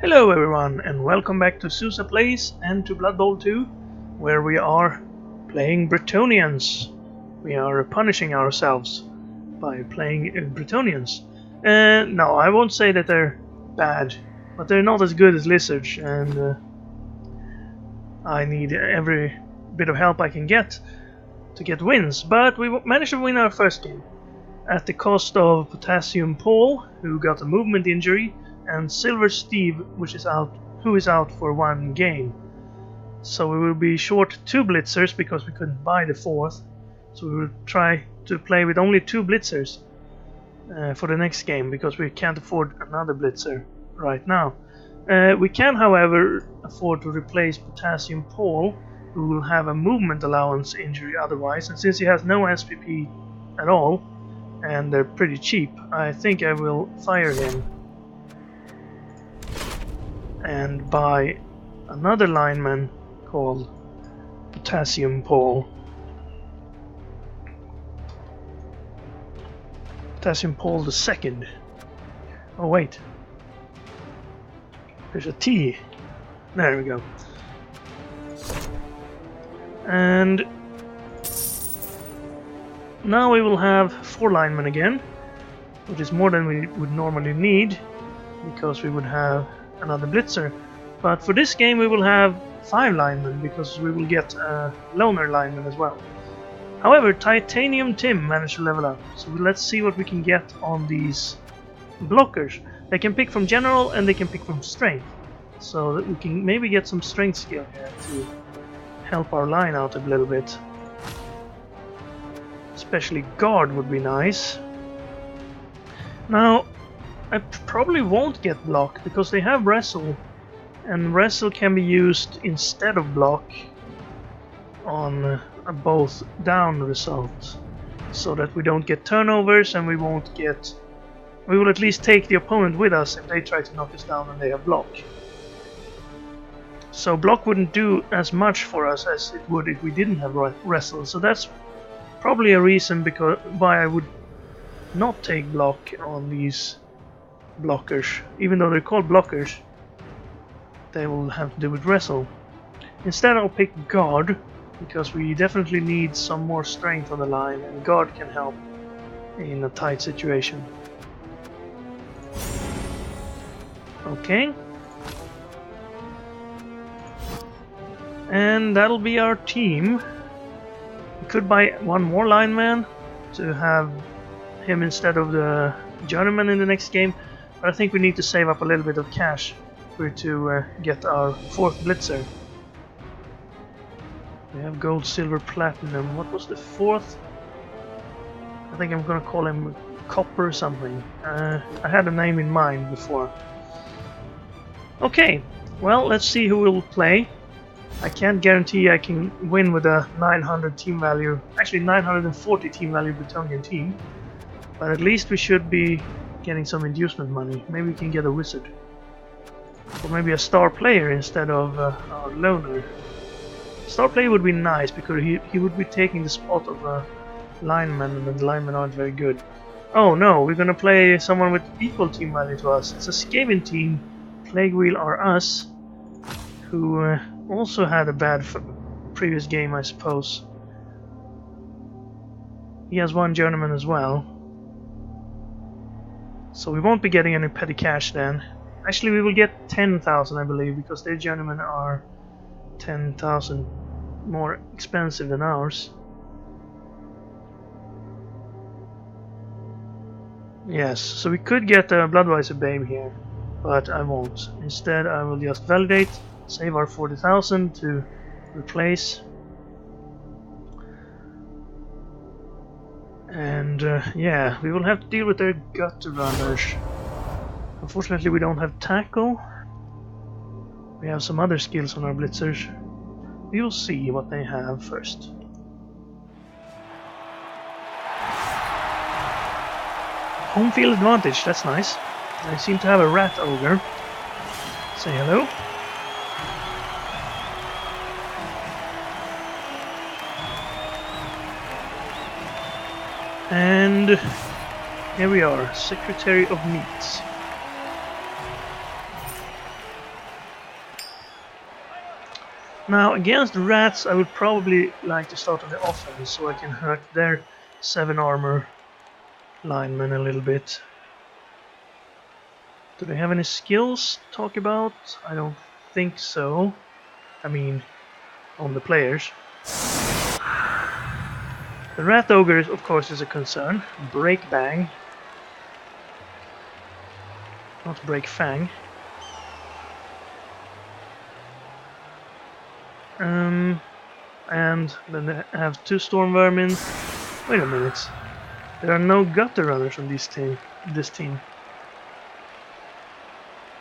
Hello everyone and welcome back to Sousa Plays and to Blood Bowl 2, where we are playing Bretonnians. We are punishing ourselves by playing Bretonnians. No, I won't say that they're bad, but they're not as good as lizards, and I need every bit of help I can get to get wins. But we managed to win our first game at the cost of Potassium Paul, who got a movement injury, and Silver Steve, who is out for one game. So we will be short 2 blitzers because we couldn't buy the 4th. So we will try to play with only 2 blitzers for the next game because we can't afford another blitzer right now. We can, however, afford to replace Potassium Paul, who will have a movement allowance injury otherwise, and since he has no SPP at all and they're pretty cheap, I think I will fire him and buy another lineman called Potassium Paul. Potassium Paul the second. Oh wait, there's a T. There we go. And now we will have 4 linemen again, which is more than we would normally need because we would have another blitzer. But for this game we will have 5 linemen because we will get a loner lineman as well. However, Titanium Tim managed to level up, so let's see what we can get on these blockers. They can pick from general and they can pick from strength, so that we can maybe get some strength skill here to help our line out a little bit. Especially guard would be nice. Now I probably won't get block because they have wrestle, and wrestle can be used instead of block on a both down result, so that we don't get turnovers and we will at least take the opponent with us if they try to knock us down and they have block. So block wouldn't do as much for us as it would if we didn't have wrestle, so that's probably a reason why I would not take block on these blockers. Even though they're called blockers, they will have to do with wrestle. Instead I'll pick guard because we definitely need some more strength on the line, and guard can help in a tight situation. Okay, and that'll be our team. We could buy 1 more lineman to have him instead of the journeyman in the next game, but I think we need to save up a little bit of cash to get our 4th blitzer. We have gold, silver, platinum. What was the 4th? I think I'm gonna call him copper or something. I had a name in mind before. Okay, well, let's see who will play. I can't guarantee I can win with a 900 team value, actually 940 team value Bretonnian team, but at least we should be getting some inducement money. Maybe we can get a wizard, or maybe a star player instead of our loner. Star player would be nice because he would be taking the spot of a lineman, and the linemen aren't very good. Oh no, we're gonna play someone with equal team value to us. It's a Skaven team. Plague Wheel are us, who also had a bad previous game, I suppose. He has 1 journeyman as well, so we won't be getting any petty cash then. Actually, we will get 10,000, I believe, because their journeymen are 10,000 more expensive than ours. Yes, so we could get a Bloodweiser Babe here, but I won't. Instead, I will just validate, save our 40,000 to replace, and yeah, we will have to deal with their gut runners. Unfortunately, we don't have tackle. We have some other skills on our blitzers. We will see what they have first. Home field advantage, that's nice. I seem to have a rat ogre. Say hello. And here we are, Secretary of Meats. Now, against the rats, I would probably like to start on the offense so I can hurt their 7 armor linemen a little bit. Do they have any skills to talk about? I don't think so. I mean, on the players. The rat ogre, of course, is a concern. Break bang. Not break fang. And then they have 2 storm vermin. Wait a minute. There are no gutter runners on this team.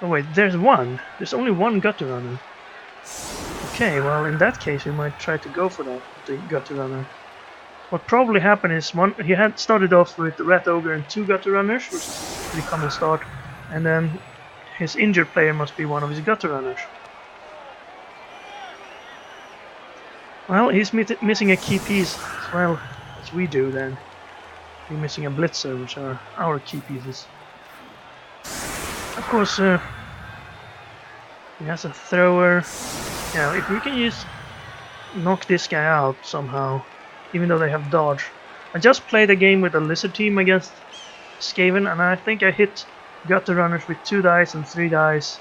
Oh wait, there's one. There's only one gutter runner. Okay, well in that case we might try to go for that, the gutter runner. What probably happened is he had started off with the rat ogre and 2 gutter runners, which is a pretty common start, and then his injured player must be one of his gutter runners. Well, he's missing a key piece as well as we do then. He's missing a blitzer, which are our key pieces. Of course, he has a thrower. Yeah, if we can just knock this guy out somehow, even though they have dodge. I just played a game with a lizard team against Skaven, and I think I hit gutter runners with 2 dice and 3 dice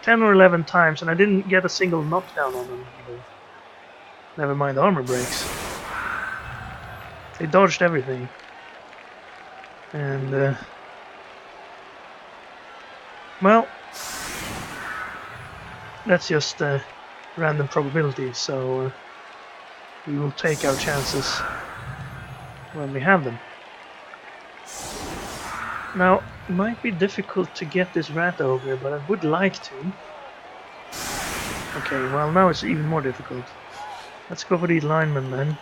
10 or 11 times, and I didn't get a single knockdown on them either. Never mind armor breaks. They dodged everything. And, well, that's just random probability, so we will take our chances when we have them. Now, it might be difficult to get this rat ogre, but I would like to. Okay, well now it's even more difficult. Let's go for these linemen then.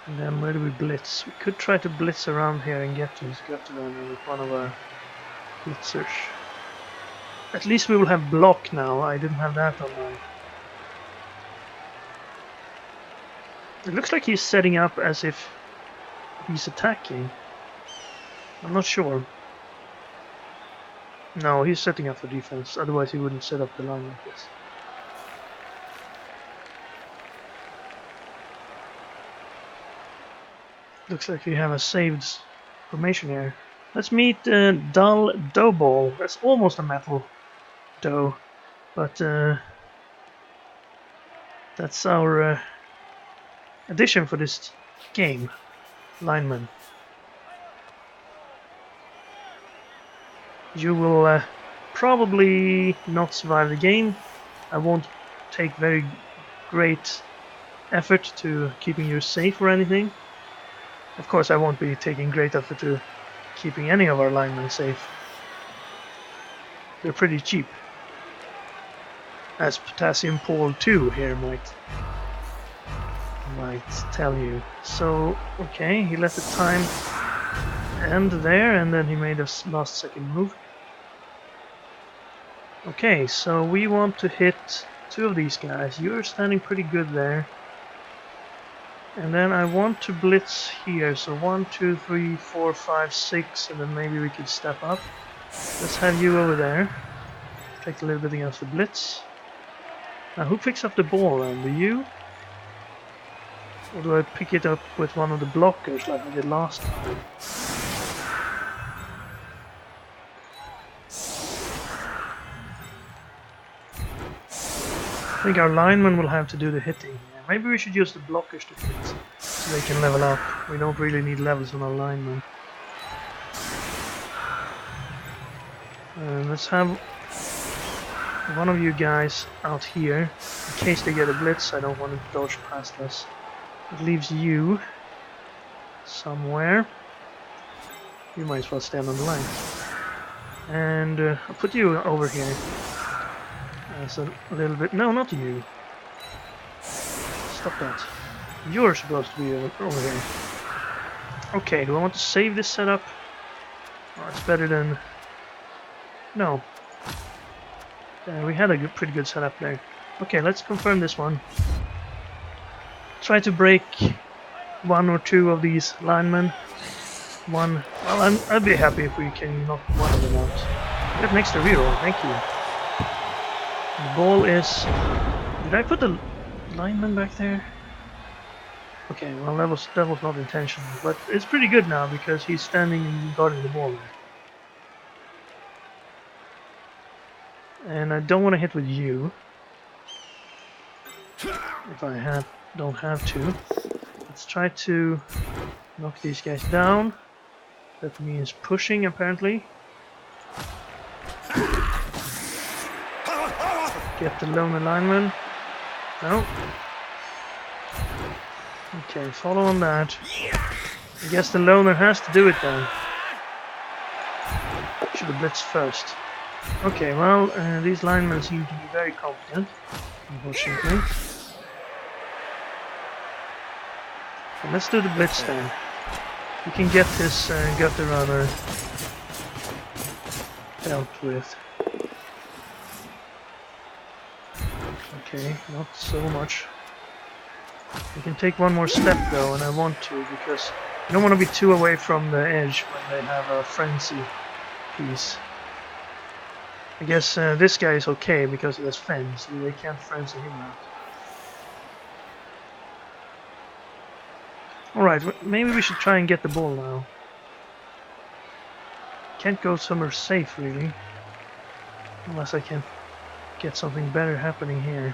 And then where do we blitz? We could try to blitz around here and get to his gutter runner with one of our blitzers. At least we will have block now. I didn't have that on mine. It looks like he's setting up as if he's attacking. I'm not sure. No, he's setting up for defense, otherwise he wouldn't set up the line like this. Looks like we have a saved formation here. Let's meet Dull Dough Ball. That's almost a metal dough, but that's our addition for this game. Lineman. You will probably not survive the game. I won't take very great effort to keeping you safe or anything. Of course, I won't be taking great effort to keeping any of our linemen safe. They're pretty cheap. As Potassium Paul 2 here might tell you. So, okay, he let the time end there, and then he made a last second move. Okay, so we want to hit 2 of these guys. You're standing pretty good there. And then I want to blitz here, so 1, 2, 3, 4, 5, 6, and then maybe we could step up. Let's have you over there. Take a little bit against the blitz. Now who picks up the ball then? Do you? Or do I pick it up with one of the blockers like I did last time? I think our lineman will have to do the hitting. Maybe we should use the blockers to hit, so they can level up. We don't really need levels on our linemen. Let's have one of you guys out here, in case they get a blitz. I don't want to dodge past us. It leaves you somewhere. You might as well stand on the line. And I'll put you over here. As a little bit... No, not you. Stop that. You're supposed to be over here. Okay, do I want to save this setup? Oh, it's better than... No. We had a pretty good setup there. Okay, let's confirm this one. Try to break 1 or 2 of these linemen. Well, I'd be happy if we can knock one of them out. Get an extra reroll, thank you. The ball is... Did I put the lineman back there? Okay, well that was not intentional, but it's pretty good now because he's standing and guarding the ball there. And I don't want to hit with you. If I don't have to. Let's try to knock these guys down. That means pushing, apparently. Get the lone alignment. No. Okay, follow on that. I guess the loner has to do it then. Should have blitzed first. Okay, well, these linemen seem to be very competent, unfortunately. So let's do the blitz then. We can get this gutter runner dealt with. Okay, not so much. We can take one more step though, and I want to, because you don't want to be too away from the edge when they have a frenzy piece. I guess this guy is okay because he has fence, so they can't frenzy him out. Alright, maybe we should try and get the ball now. Can't go somewhere safe really, unless I can get something better happening here.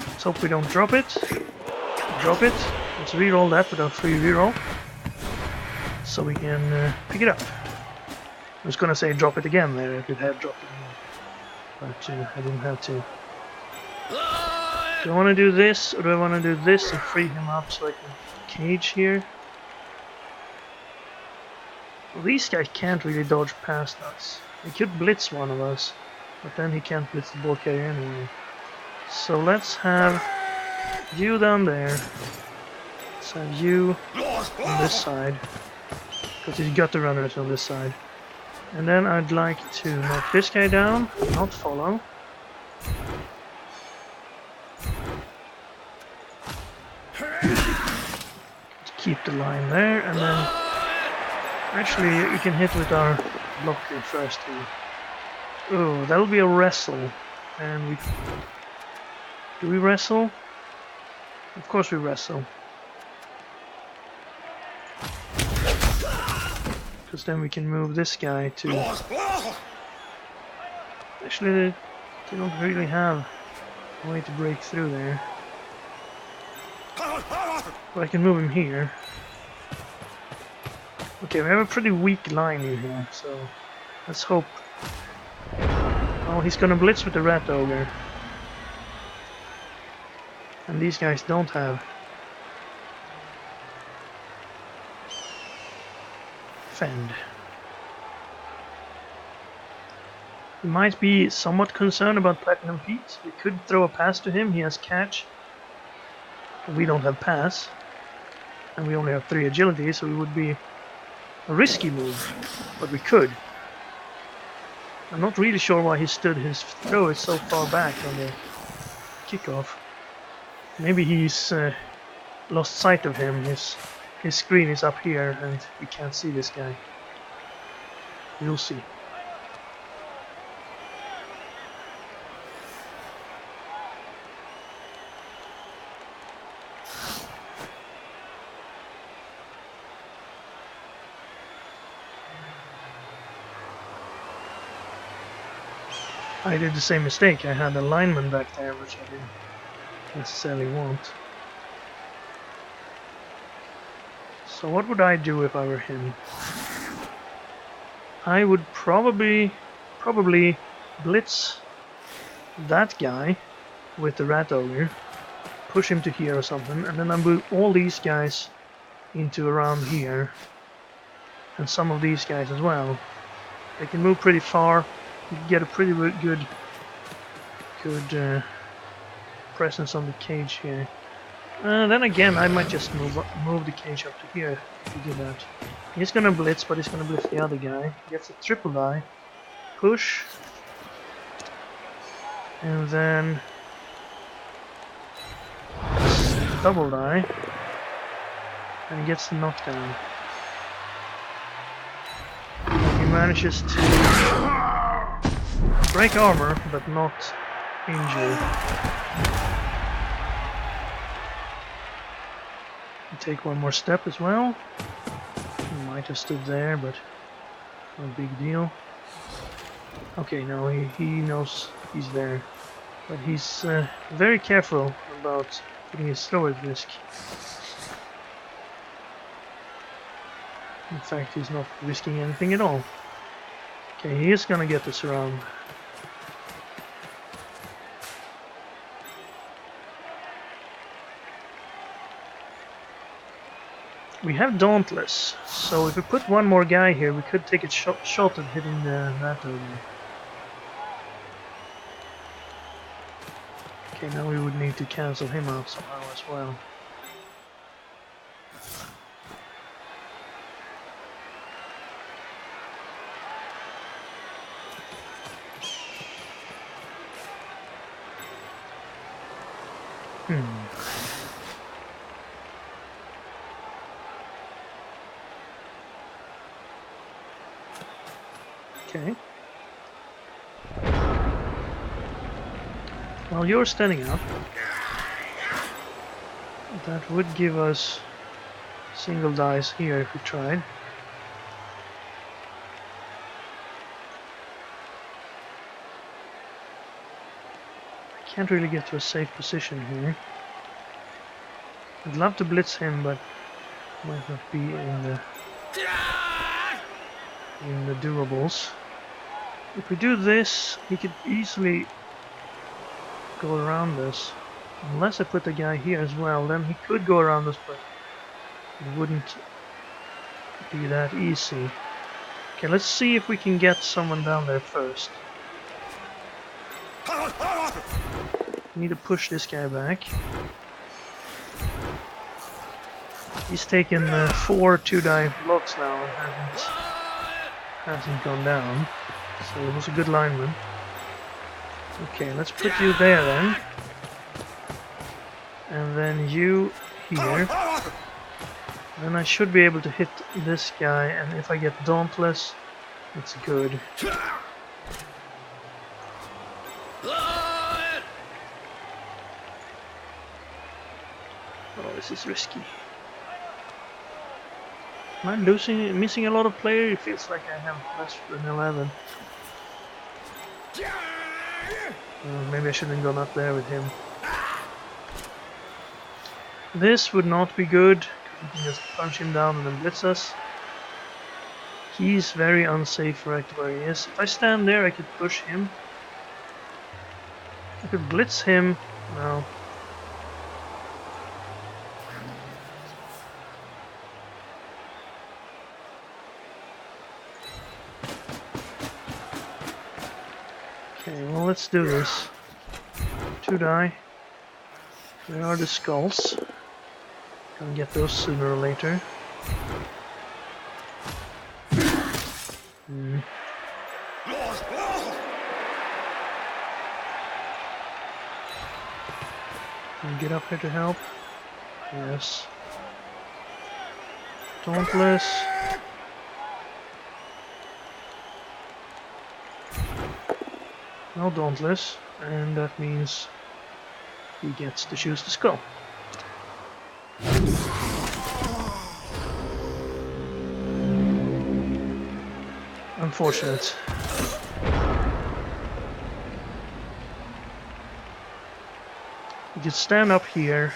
Let's hope we don't drop it. Drop it. Let's reroll that with a free reroll, so we can pick it up. I was gonna say drop it again there if it had dropped it again, but I didn't have to. Do I want to do this, or do I want to do this and free him up so I can cage here? Well, these guys can't really dodge past us. He could blitz one of us, but then he can't blitz the ball carrier anyway. So let's have you down there. Let's have you on this side, because he's got the runners on this side. And then I'd like to knock this guy down, not follow. Keep the line there, and then actually we can hit with our blocker first here. Oh, that'll be a wrestle. And do we wrestle? Of course we wrestle. Because then we can move this guy to... Actually, they don't really have a way to break through there. But I can move him here. Okay, we have a pretty weak line in here, so let's hope. Oh, he's gonna blitz with the rat ogre. And these guys don't have fend. We might be somewhat concerned about Platinum Pete. We could throw a pass to him, he has catch. We don't have pass, and we only have 3 agility, so it would be a risky move, but we could. I'm not really sure why he stood his throw is so far back on the kickoff. Maybe he's lost sight of him. His screen is up here, and we can't see this guy. We'll see. I did the same mistake. I had a lineman back there, which I didn't necessarily want. So what would I do if I were him? I would probably blitz that guy with the rat ogre, push him to here or something, and then I move all these guys into around here, and some of these guys as well. They can move pretty far. You can get a pretty good presence on the cage here. Then again, I might just move the cage up to here to do that. He's gonna blitz, but he's gonna blitz the other guy. He gets a triple die, push, and then double die, and he gets the knockdown. manages to break armor, but not injure. Take one more step as well. He might have stood there, but no big deal. Okay, no, he knows he's there. But he's very careful about putting his throw at risk. In fact, he's not risking anything at all. Okay, he is gonna get the surround. We have Dauntless, so if we put one more guy here, we could take a shot at hitting that over. Okay, now we would need to cancel him out somehow as well. Okay. While you're standing up, that would give us single dice here if we tried. I can't really get to a safe position here. I'd love to blitz him, but might not be in the doables. If we do this, he could easily go around us. Unless I put the guy here as well, then he could go around us, but it wouldn't be that easy. Okay, let's see if we can get someone down there first. We need to push this guy back. He's taken 4 2-die blocks now and hasn't gone down. So it was a good lineman. Okay, let's put you there then. And then you here. Then I should be able to hit this guy, and if I get Dauntless, it's good. Oh, this is risky. Am I missing a lot of players? It feels like I have less than 11. Maybe I shouldn't have gone up there with him. This would not be good. We can just punch him down and then blitz us. He's very unsafe right where he is. If I stand there, I could push him. I could blitz him. No. Okay, well, let's do this. 2 die. Where are the skulls? Gonna get those sooner or later. Can you get up here to help? Yes. Dauntless. No Dauntless, and that means he gets to choose the skull. Unfortunate. You could stand up here,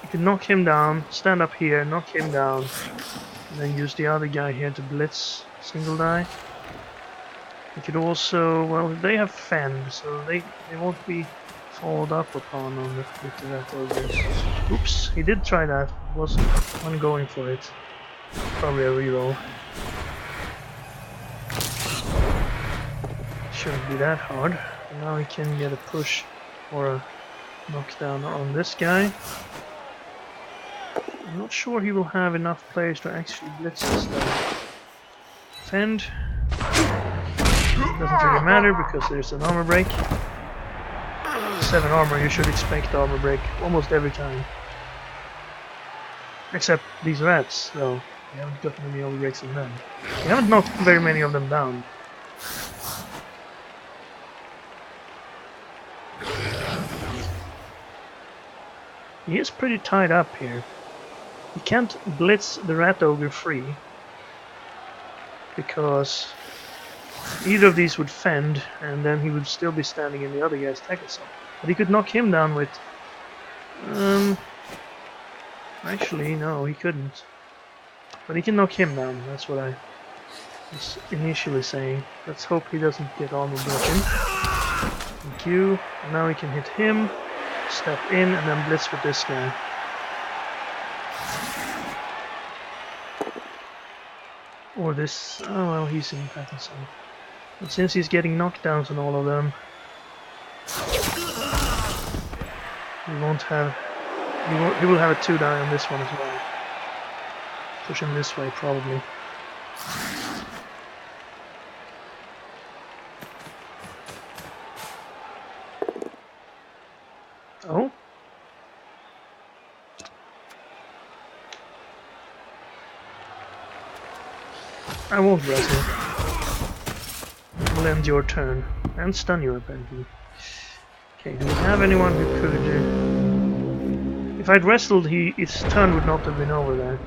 you could knock him down, stand up here, knock him down, and then use the other guy here to blitz single die. You could also, well, they have fend, so they won't be followed up upon on the that ogres. Oops, he did try that. Wasn't going for it. Probably a reroll. Shouldn't be that hard. Now we can get a push or a knockdown on this guy. I'm not sure he will have enough players to actually blitz us though. Fend. Doesn't really matter because there's an armor break. 7 armor, you should expect armor break almost every time. Except these rats, though. We haven't gotten any old rakes on them. We haven't knocked very many of them down. He is pretty tied up here. He can't blitz the rat ogre free, because either of these would fend, and then he would still be standing in the other guy's tech assault. But he could knock him down with... actually, no, he couldn't. But he can knock him down, that's what I was initially saying. Let's hope he doesn't get armor broken. Thank you. And now he can hit him, step in, and then blitz with this guy. Or this... oh well, he's in Pattinson. But since he's getting knockdowns on all of them, he won't have... he will have a 2-die on this one as well. Push him this way, probably. Oh? I won't wrestle. I'll end your turn. And stun you, apparently. Okay, do we have anyone who could... if I'd wrestled, his turn would not have been over there.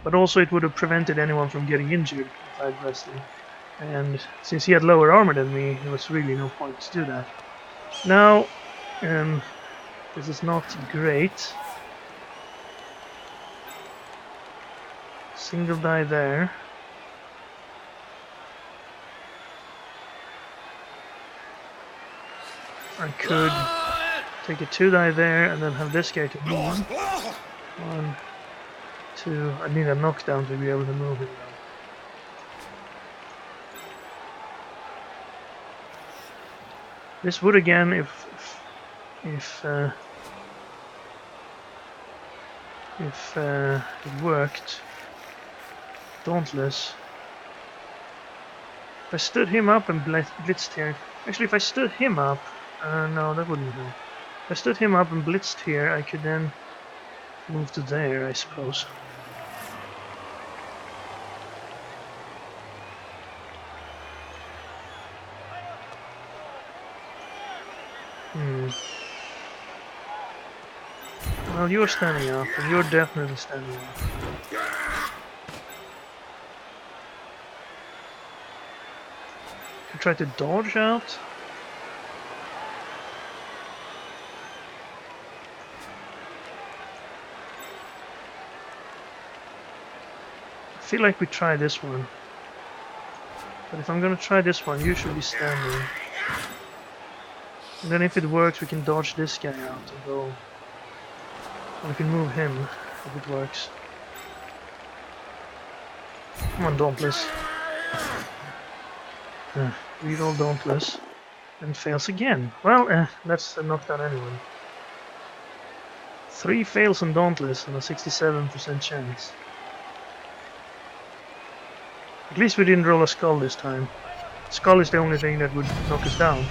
But also it would have prevented anyone from getting injured if I'd wrestled. And since he had lower armor than me, there was really no point to do that. Now, this is not great. Single die there. I could take a 2-die there and then have this guy to move. 1, 2. I need a knockdown to be able to move him now. This would again, if it worked. Dauntless. If I stood him up and blitzed here... actually, if I stood him up... no, that wouldn't help. If I stood him up and blitzed here, I could then move to there, I suppose. Well, you're standing up, and you're definitely standing up. Try to dodge out. I feel like we try this one. But if I'm gonna try this one, you should be standing. And then if it works, we can dodge this guy out and go. Or we can move him if it works. Come on, Dauntless. Reroll Dauntless, and fails again. Well, that's a knockdown anyway. 3 fails on Dauntless and a 67% chance. At least we didn't roll a skull this time. Skull is the only thing that would knock us down.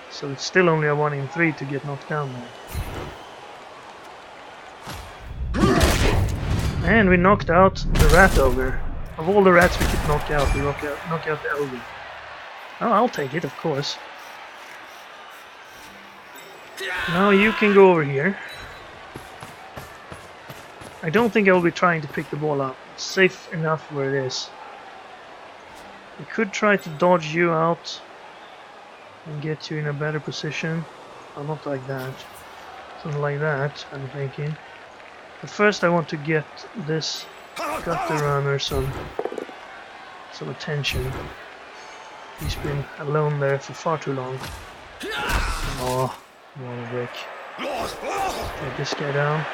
So it's still only a 1 in 3 to get knocked down there. And we knocked out the rat ogre. Of all the rats we could knock out, we knock out the ogre. Oh, I'll take it, of course. Now you can go over here. I don't think I'll be trying to pick the ball up. It's safe enough where it is. We could try to dodge you out and get you in a better position. Oh, not like that. Something like that, I'm thinking. But first I want to get this gutter runner some attention. He's been alone there for far too long. Oh, what a brick. Take this guy down.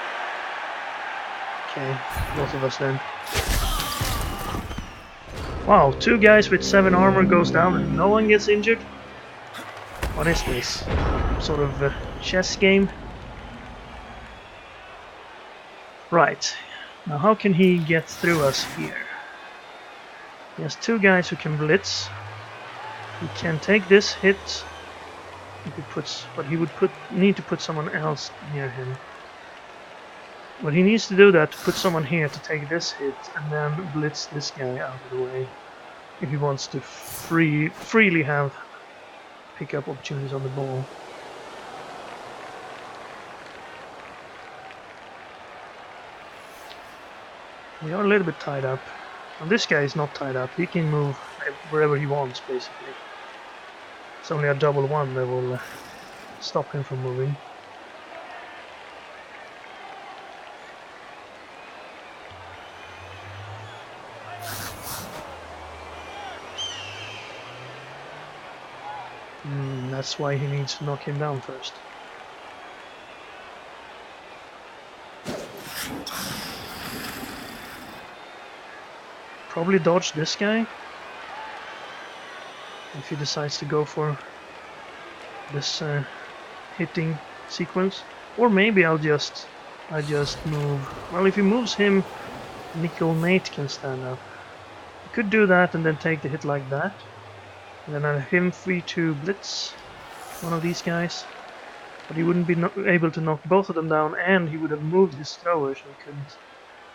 Okay, both of us then. Wow, 2 guys with 7 armor goes down and no one gets injured? What is this? Sort of a chess game? Right. Now how can he get through us here? He has 2 guys who can blitz. He can take this hit if he puts, but he would need to put someone else near him. But he needs to do that to put someone here to take this hit and then blitz this guy out of the way if he wants to freely have pick up opportunities on the ball. We are a little bit tied up. And this guy is not tied up. He can move wherever he wants, basically. It's only a double one that will stop him from moving. That's why he needs to knock him down first. Probably dodge this guy if he decides to go for this hitting sequence, or maybe I just move. Well, if he moves him, Nickel Nate can stand up. He could do that and then take the hit like that, and then have him free to blitz one of these guys, but he wouldn't be able to knock both of them down, and he would have moved his throwers so he couldn't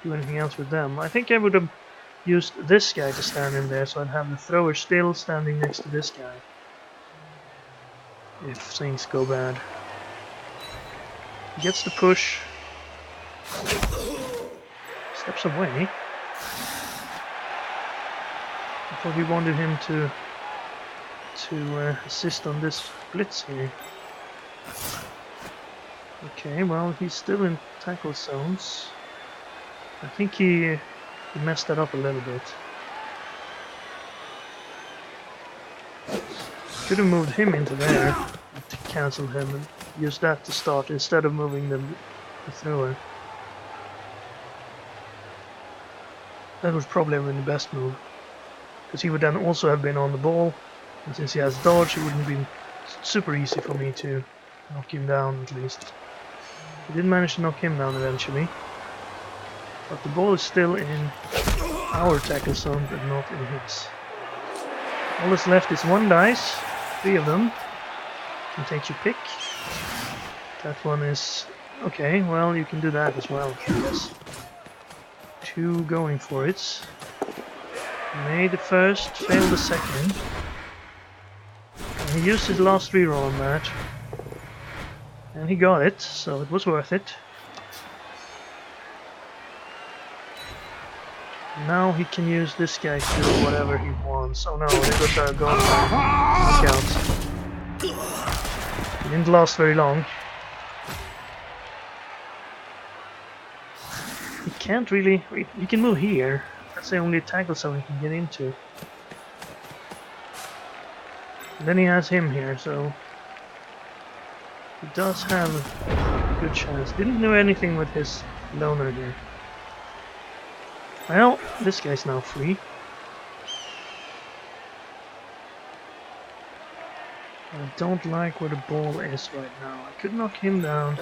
do anything else with them. I think I would have used this guy to stand in there, so I'd have the thrower still standing next to this guy if things go bad. He gets the push, steps away. I thought we wanted him to assist on this blitz here. Okay, well, he's still in tackle zones. I think he messed that up a little bit. Could have moved him into there to cancel him and use that to start instead of moving the thrower. That would probably have been the best move, because he would then also have been on the ball, and since he has dodge, it wouldn't be super easy for me to knock him down at least. We did manage to knock him down eventually, but the ball is still in our tackle zone, but not in his. All that's left is one dice, 3 of them. You can take your pick. That one is okay, well, you can do that as well, I guess. 2 going for it. Made the first, failed the second. And he used his last reroll on that. And he got it, so it was worth it. Now he can use this guy to do whatever he wants. Oh no, there goes our goal. Knockout. He didn't last very long. He can't really... He can move here. That's the only tackle zone he can get into. And then he has him here, so... He does have a good chance. Didn't do anything with his loner here. Well, this guy's now free. I don't like where the ball is right now. I could knock him down.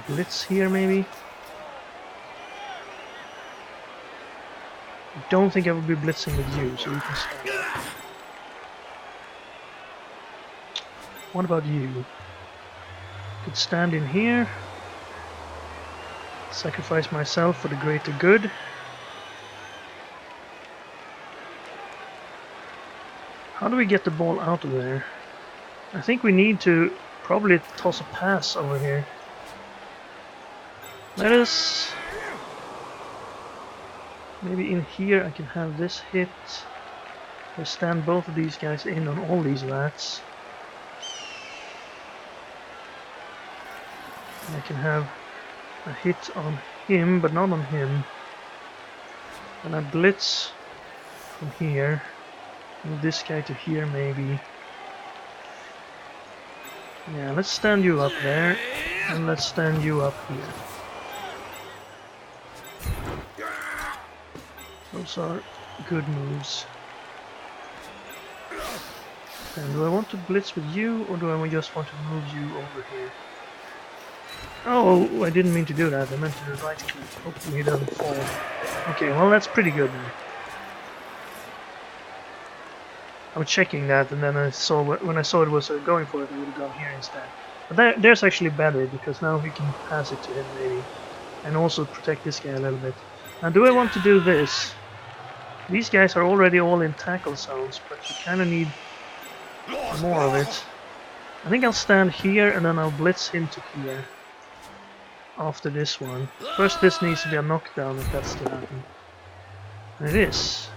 Blitz here, maybe? I don't think I would be blitzing with you, so you can stand. What about you? Could stand in here. Sacrifice myself for the greater good. How do we get the ball out of there? I think we need to probably toss a pass over here. Let us... Maybe in here I can have this hit. I stand both of these guys in on all these rats. And I can have a hit on him, but not on him. And I blitz from here. Move this guy to here, maybe. Yeah, let's stand you up there, and let's stand you up here. Those are good moves. And do I want to blitz with you, or do I just want to move you over here? Oh, I didn't mean to do that. I meant to right click. Hopefully he doesn't fall. Okay, well that's pretty good then. I was checking that, and then I saw when I saw it was going for it, I would have gone here instead. But there's actually better, because now we can pass it to him maybe. and also protect this guy a little bit. Now, do I want to do this? These guys are already all in tackle zones, but you kind of need more of it. I think I'll stand here and then I'll blitz him to here after this one. First, this needs to be a knockdown if that's to happen. And it is.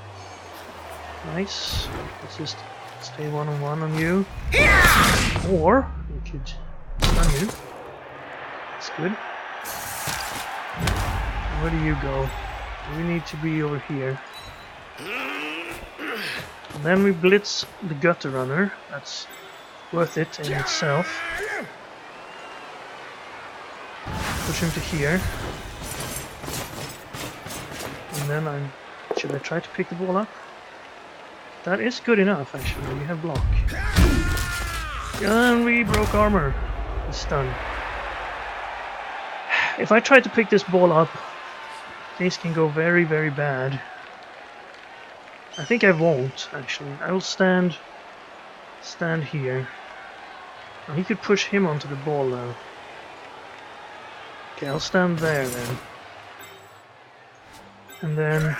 Nice. Let's just stay one-on-one on you. Or we could stun you. That's good. Where do you go? We need to be over here. And then we blitz the gutter runner. That's worth it in itself. Push him to here. And then should I try to pick the ball up? That is good enough actually. We have block. And we broke armor. He's stunned. If I try to pick this ball up, things can go very, very bad. I think I won't, actually. I will stand here. Oh, he could push him onto the ball now. Okay, I'll stand there then. And then...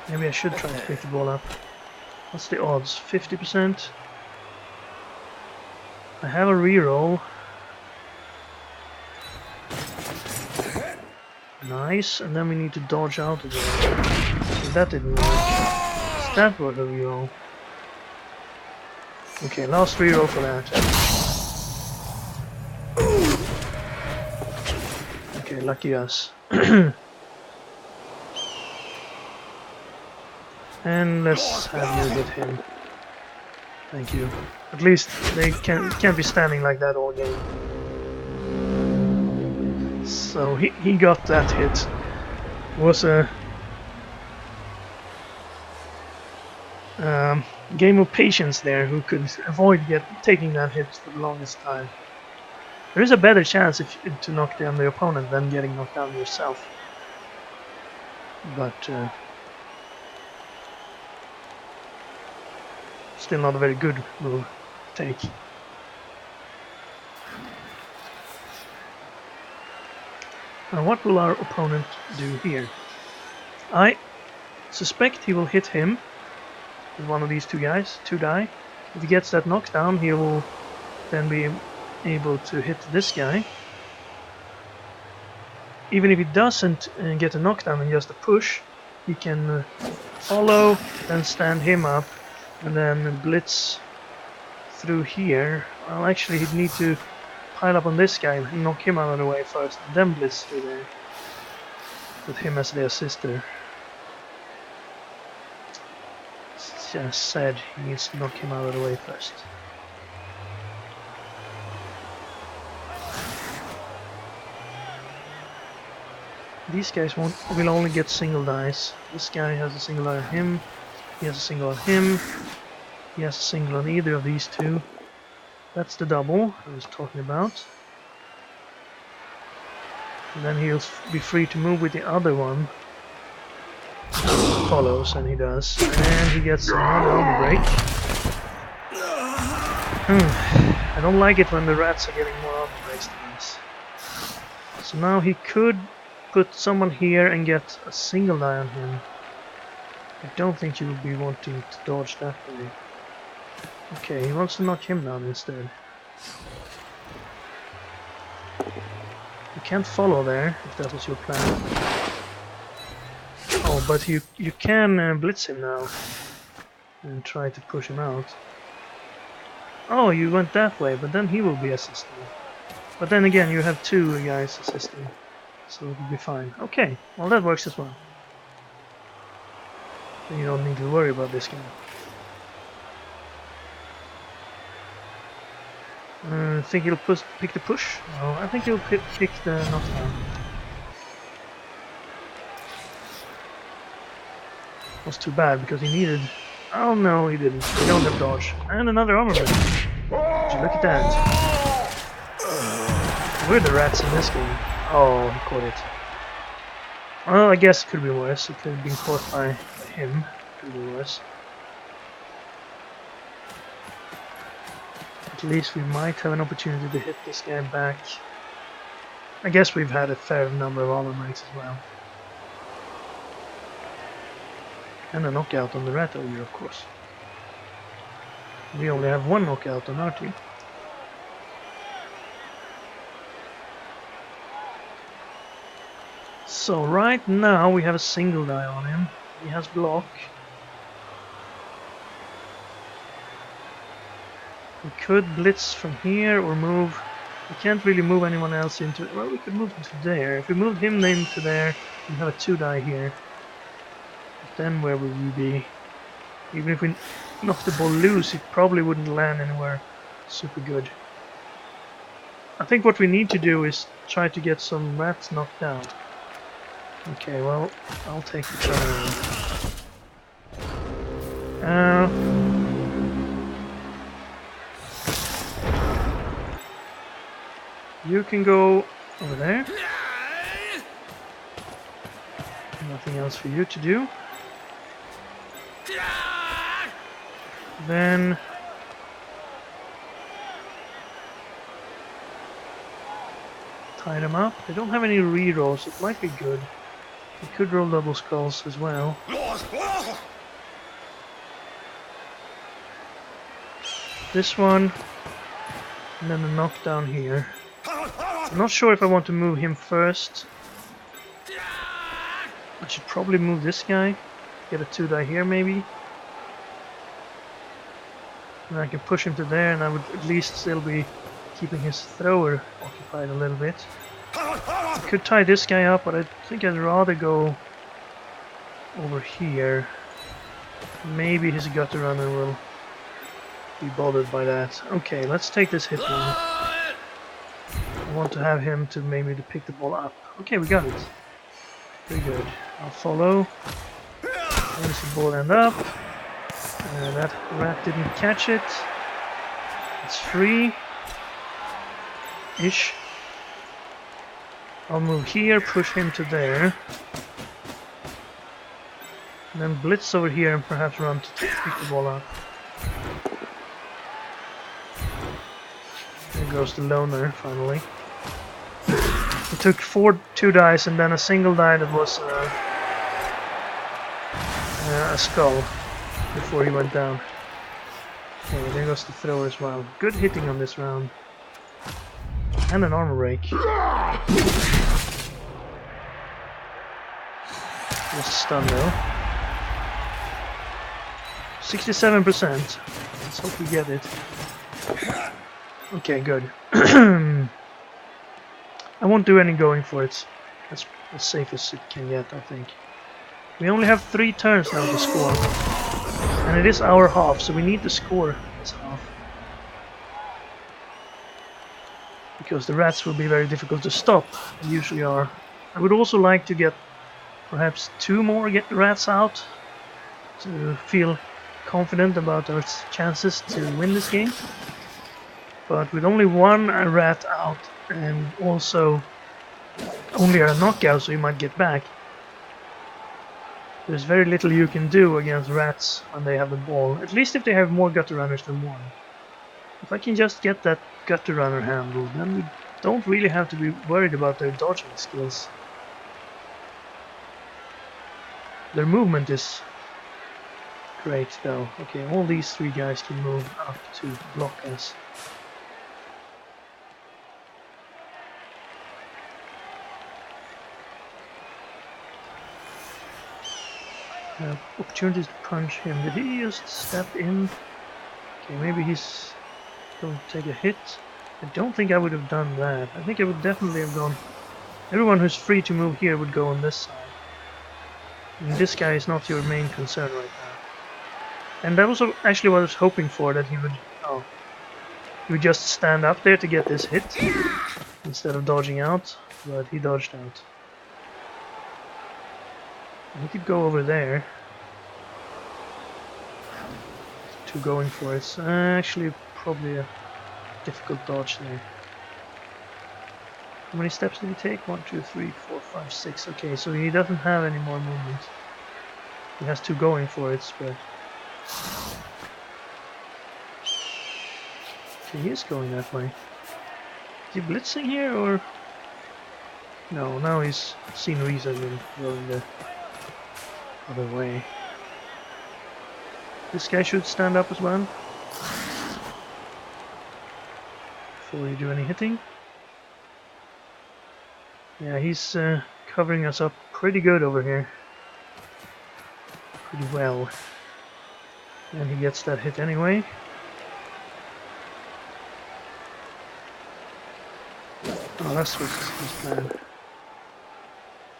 maybe I should try to pick the ball up. What's the odds? 50%? I have a reroll. Nice, and then we need to dodge out again. That didn't work. Is that worth a reroll? Okay, last reroll for that. Okay, lucky us. And let's have you hit him. Thank you. At least they can't be standing like that all game. So he got that hit. It was a game of patience there, who could avoid taking that hit for the longest time. There is a better chance to knock down the opponent than getting knocked down yourself. But still not a very good move to take. Now what will our opponent do here? I suspect he will hit him with one of these two guys, two die. If he gets that knockdown, he will then be able to hit this guy. Even if he doesn't get a knockdown and just a push, he can follow, then stand him up, and then blitz through here. Well, actually he'd need to pile up on this guy and knock him out of the way first, and then blitz through there. With him as the assister. It's just said he needs to knock him out of the way first. These guys will only get single dice. This guy has a single die on him. He has a single on him. He has a single on either of these two. That's the double I was talking about. And then he'll be free to move with the other one. Follows, and he does. And he gets another armor break. I don't like it when the rats are getting more armor breaks than this. So now he could put someone here and get a single die on him. I don't think you will be wanting to dodge that way. Okay, he wants to knock him down instead. You can't follow there, if that was your plan. Oh, but you can blitz him now. And try to push him out. Oh, you went that way, but then he will be assisting. But then again, you have two guys assisting. So it'll be fine. Okay, well that works as well. Then you don't need to worry about this guy. Think he'll pick the push? No, I think he'll pick the knockdown. Was too bad because he needed... Oh no, he didn't. He don't have dodge. And another armor break. Would you look at that? We're the rats in this game. Oh, he caught it. Well, I guess it could be worse. It could have been caught by him. could be worse. At least we might have an opportunity to hit this guy back. I guess we've had a fair number of armor breaks as well. And a knockout on the rat ogre, of course. We only have one knockout on our team. So right now we have a single die on him. He has block. We could blitz from here or move. We can't really move anyone else into it. Well, we could move him to there. If we moved him into there, we'd have a 2-die here. But then where would we be? Even if we knocked the ball loose, it probably wouldn't land anywhere super good. I think what we need to do is try to get some rats knocked down. Okay, well, I'll take the turn. You can go over there. Nothing else for you to do. Then tie them up. They don't have any rerolls, it might be good. We could roll double skulls as well. This one, and then a knockdown here. I'm not sure if I want to move him first. I should probably move this guy. Get a 2-die here maybe. And I can push him to there, and I would at least still be keeping his thrower occupied a little bit. I could tie this guy up, but I think I'd rather go over here. Maybe his gutter runner will be bothered by that. Okay, let's take this hit one. I want to have him to maybe to pick the ball up. Okay, we got it. Very good. I'll follow. Where does the ball end up? That rat didn't catch it. It's free-ish. I'll move here, push him to there. And then blitz over here and perhaps run to pick the ball up. There goes the loner, finally. It took 2 dice and then a single die that was a skull before he went down. Okay, there goes the thrower as well. Good hitting on this round. And an armor break. Just stun though. 67%. Let's hope we get it. Okay, good. I won't do any going for it. That's as safe as it can get, I think. We only have 3 turns now to score. And it is our half, so we need to score this half. Because the rats will be very difficult to stop. They usually are. I would also like to get perhaps 2 more rats out to feel confident about our chances to win this game. But with only 1 rat out and also only a knockout, so you might get back, there's very little you can do against rats when they have the ball. At least if they have more gutter runners than 1. If I can just get that gutter runner handled, then we don't really have to be worried about their dodging skills. Their movement is great though. Okay, all these 3 guys can move up to block us. Opportunities to punch him. Did he just step in? Okay, maybe he's going to take a hit. I don't think I would have done that. I think I would definitely have gone... Everyone who's free to move here would go on this side. And this guy is not your main concern right now. And that was actually what I was hoping for, that he would... Oh. He would just stand up there to get this hit instead of dodging out, but he dodged out. We could go over there. 2 going for it. Actually, probably a difficult dodge there. How many steps did he take? 1, 2, 3, 4, 5, 6. Okay, so he doesn't have any more movement. He has two going for it, but... Okay, he is going that way. Is he blitzing here, or...? No, now he's seen reason in going the other way. This guy should stand up as well. Before you do any hitting. Yeah, he's covering us up pretty good over here. Pretty well. And he gets that hit anyway. Oh, that's what's his plan.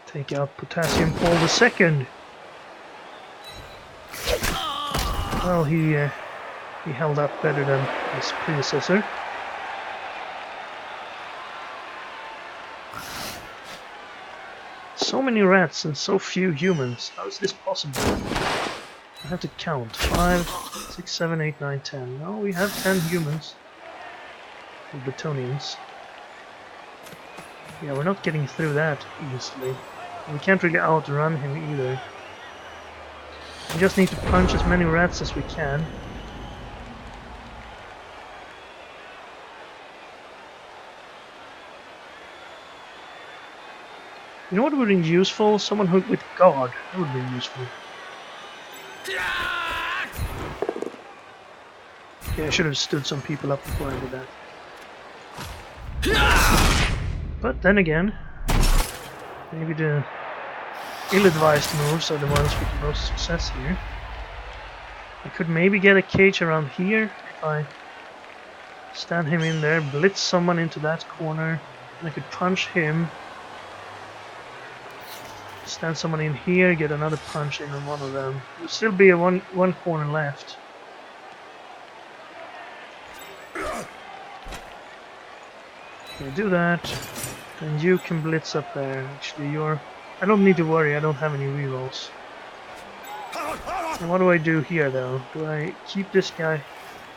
Take out Potassium Paul II. Well, he held up better than his predecessor. So many rats and so few humans. How is this possible? I have to count. 5, 6, 7, 8, 9, 10. No, we have 10 humans. And Bretonnians. Yeah, we're not getting through that easily. We can't really outrun him either. We just need to punch as many rats as we can. You know what would be useful? Someone who with guard. That would be useful. Yeah, I should have stood some people up before I did that. But then again, maybe the ill-advised moves are the ones with the most success here. I could maybe get a cage around here if I stand him in there, blitz someone into that corner, and I could punch him. Stand someone in here, get another punch in on one of them. There'll still be a one corner left. Okay, do that. And you can blitz up there. Actually, I don't need to worry, I don't have any rerolls. And what do I do here though? Do I keep this guy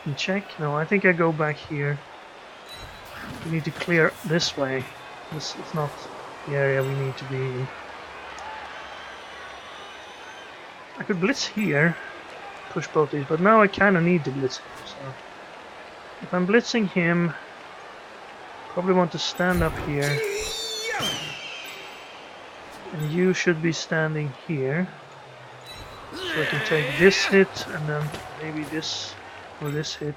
in check? No, I think I go back here. We need to clear this way. This is not the area we need to be in. I could blitz here, push both these, but now I kinda need to blitz him, so... If I'm blitzing him, probably want to stand up here. And you should be standing here. So I can take this hit, and then maybe this, or this hit.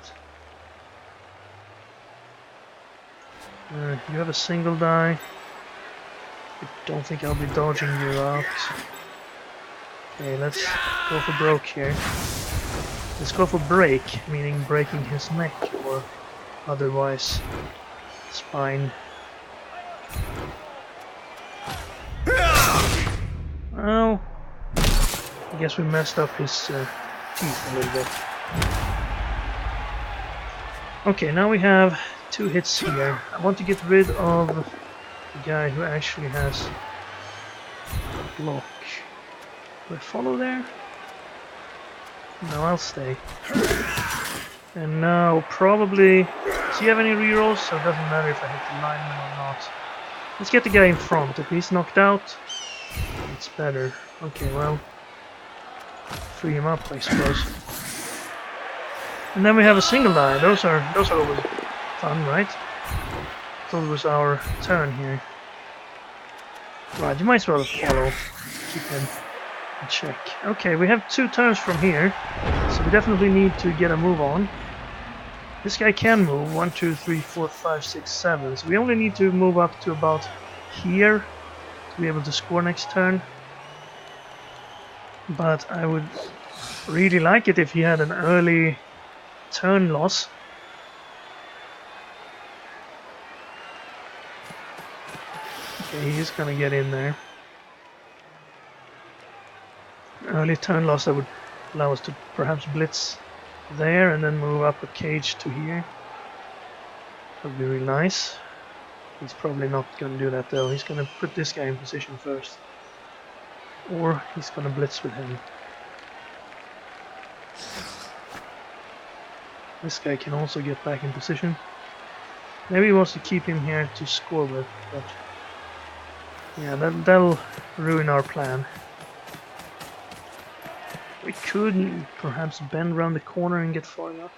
You have a single die. I don't think I'll be dodging you out. Okay, let's go for broke here. Let's go for break, meaning breaking his neck or otherwise spine. Well, I guess we messed up his teeth a little bit. Okay, now we have 2 hits here. I want to get rid of the guy who actually has block. Do I follow there? No, I'll stay. And now probably... Does he have any rerolls? So it doesn't matter if I hit the lineman or not. Let's get the guy in front. If he's knocked out, it's better. Okay, well... Free him up, I suppose. And then we have a single die. Those are always fun, right? Thought it was our turn here. Right, you might as well follow. Keep him in check. Okay, we have 2 turns from here, so we definitely need to get a move on. This guy can move 1, 2, 3, 4, 5, 6, 7. So we only need to move up to about here to be able to score next turn. But I would really like it if he had an early turn loss. Okay, he's gonna get in there. Early turn loss that would allow us to perhaps blitz there and then move up a cage to here. That would be really nice. He's probably not gonna do that though. He's gonna put this guy in position first. Or he's gonna blitz with him. This guy can also get back in position. Maybe he wants to keep him here to score with, but yeah, that'll ruin our plan. We could perhaps bend around the corner and get far enough.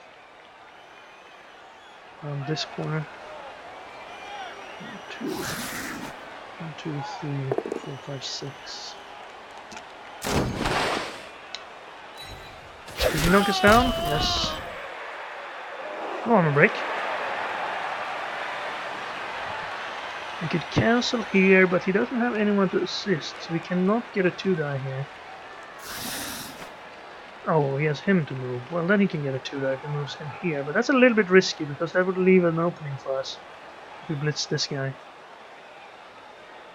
Around this corner. 1, 2, 3, 4, 5, 6. Did he knock us down? Yes. Go on, a break. We could cancel here, but he doesn't have anyone to assist, so we cannot get a 2-die here. Oh, he has him to move. Well, then he can get a 2-die if he moves him here, but that's a little bit risky because that would leave an opening for us if we blitz this guy.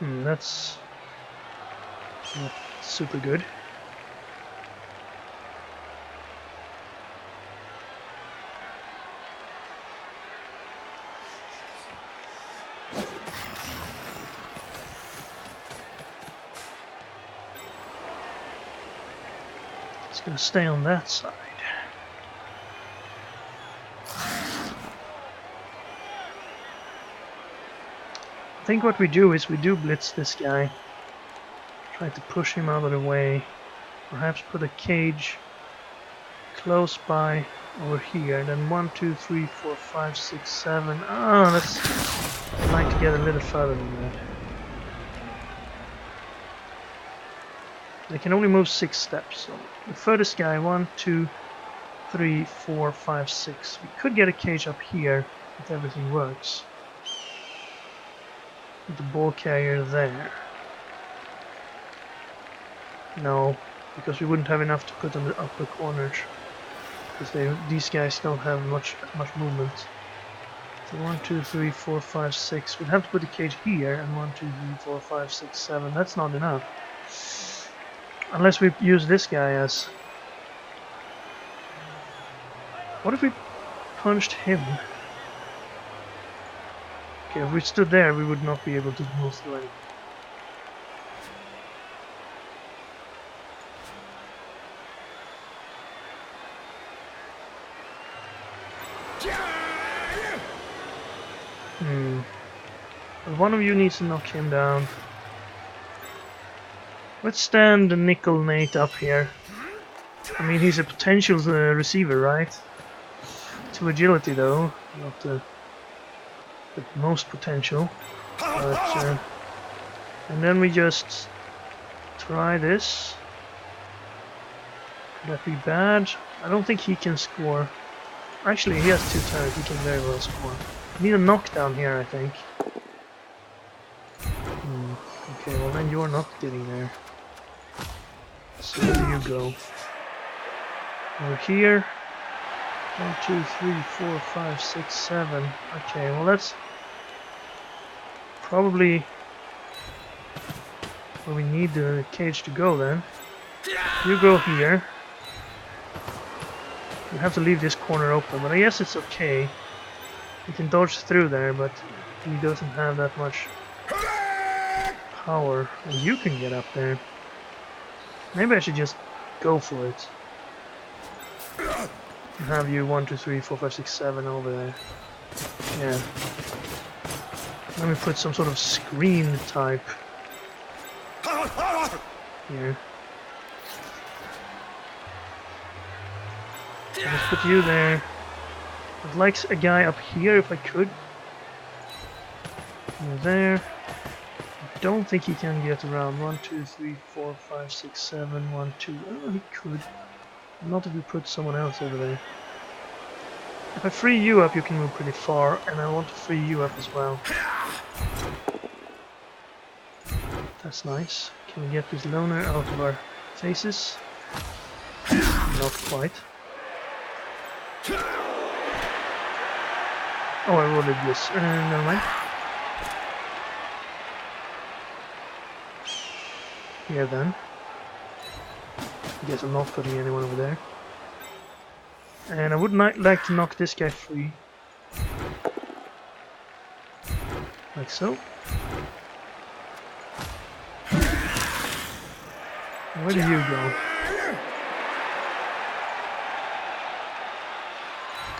That's not super good. It's going to stay on that side. I think what we do is we do blitz this guy. Try to push him out of the way. Perhaps put a cage close by over here. Then 1, 2, 3, 4, 5, 6, 7. Oh, I'd like to get a little further than that. They can only move 6 steps. So the furthest guy, 1, 2, 3, 4, 5, 6. We could get a cage up here if everything works. With the ball carrier there. No, because we wouldn't have enough to put on the upper corners. Because these guys don't have much movement. So 1, 2, 3, 4, 5, 6. We'd have to put the cage here, and 1, 2, 3, 4, 5, 6, 7. That's not enough. Unless we use this guy as... What if we punched him? Okay, if we stood there, we would not be able to move through anything. But one of you needs to knock him down. Let's stand the Nickel Nate up here. I mean, he's a potential receiver, right? 2 agility though, not the most potential. But, and then we just try this. Could that be bad? I don't think he can score. Actually, he has 2 turns, he can very well score. We need a knockdown here, I think. Okay, well then you're not getting there. So where do you go? Over here. 1, 2, 3, 4, 5, 6, 7. Okay, well that's probably where we need the cage to go then. You go here. We have to leave this corner open, but I guess it's okay. We can dodge through there, but he doesn't have that much power. And you can get up there. Maybe I should just go for it. And have you 1, 2, 3, 4, 5, 6, 7 over there. Yeah. Let me put some sort of screen type here. I'll just put you there. I'd like a guy up here if I could. You're there. I don't think he can get around. 1, 2, 3, 4, 5, 6, 7, 1, 2. Oh, he could. Not if we put someone else over there. If I free you up, you can move pretty far, and I want to free you up as well. That's nice. Can we get this loner out of our faces? Not quite. Oh, I rolled this. Never mind. Here then. I guess I'm not putting anyone over there. And I would not like to knock this guy free. Like so. Where do you go?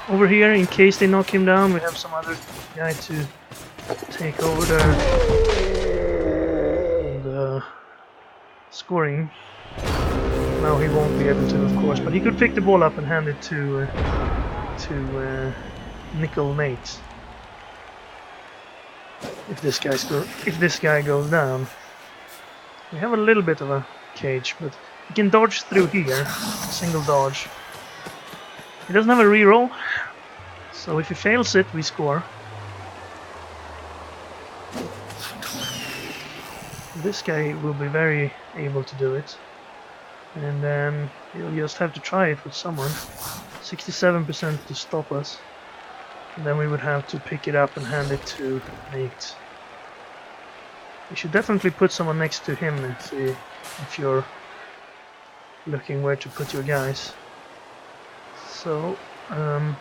Over here, in case they knock him down, we have some other guy to take over the scoring. No, he won't be able to, of course, but he could pick the ball up and hand it to Nickel Nate. If this guy goes down, we have a little bit of a cage, but he can dodge through here, single dodge. He doesn't have a reroll, so if he fails it, we score. This guy will be very able to do it, and then he'll just have to try it with someone. 67% to stop us. And then we would have to pick it up and hand it to Nate. You should definitely put someone next to him if you're looking where to put your guys. So, not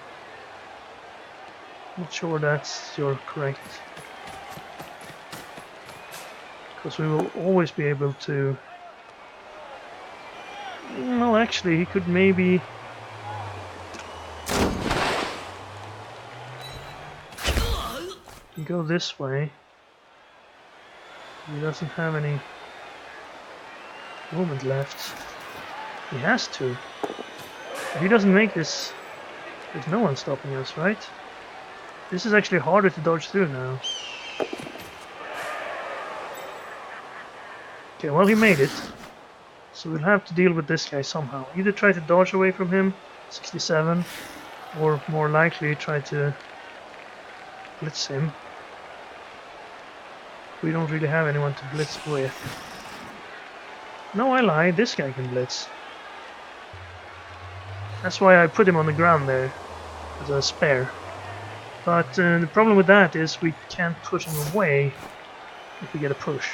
sure that's your correct. Because we will always be able to... Well, actually, he could maybe... go this way. He doesn't have any movement left. He has to. If he doesn't make this, there's no one stopping us, right? This is actually harder to dodge through now. Okay, well, he made it. So we'll have to deal with this guy somehow. Either try to dodge away from him, 67, or more likely try to blitz him. We don't really have anyone to blitz with. No, I lied. This guy can blitz. That's why I put him on the ground there as a spare. But the problem with that is we can't push him away if we get a push.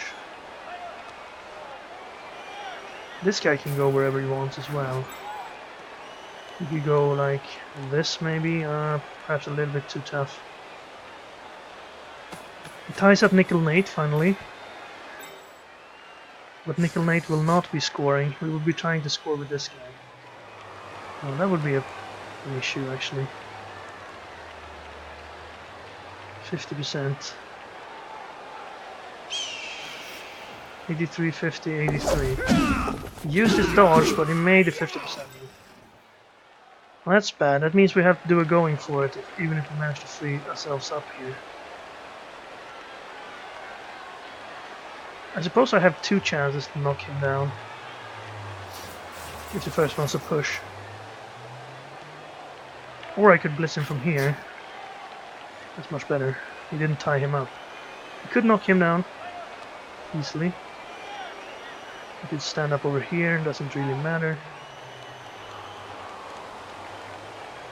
This guy can go wherever he wants as well. He could go like this maybe, perhaps a little bit too tough. He ties up Nickel Nate finally. But Nickel Nate will not be scoring. We will be trying to score with this guy. Oh, that would be an issue actually. 50%. 83, 50, 83. He used his dodge, but he made a 50%. Well, that's bad. That means we have to do a going for it, even if we manage to free ourselves up here. I suppose I have two chances to knock him down. If the first one's a push. Or I could blitz him from here. That's much better. He didn't tie him up. I could knock him down easily. I could stand up over here, doesn't really matter.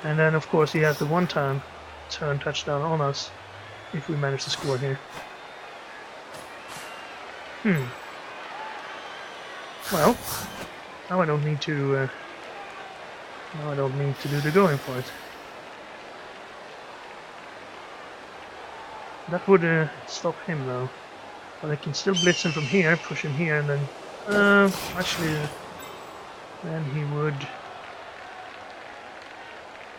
And then of course he has the one-time turn touchdown on us if we manage to score here. Well, now I don't need to do the going for it. That would stop him though. But I can still blitz him from here, push him here, and then actually then he would.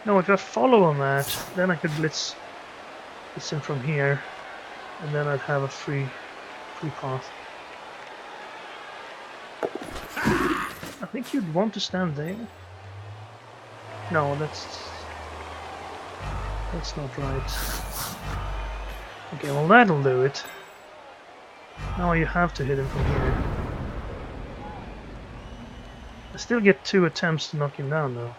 No, if I follow on that, then I could blitz him from here, and then I'd have a free path. I think you'd want to stand there. No, that's not right. Okay, well that'll do it. Now you have to hit him from here. I still get 2 attempts to knock him down though.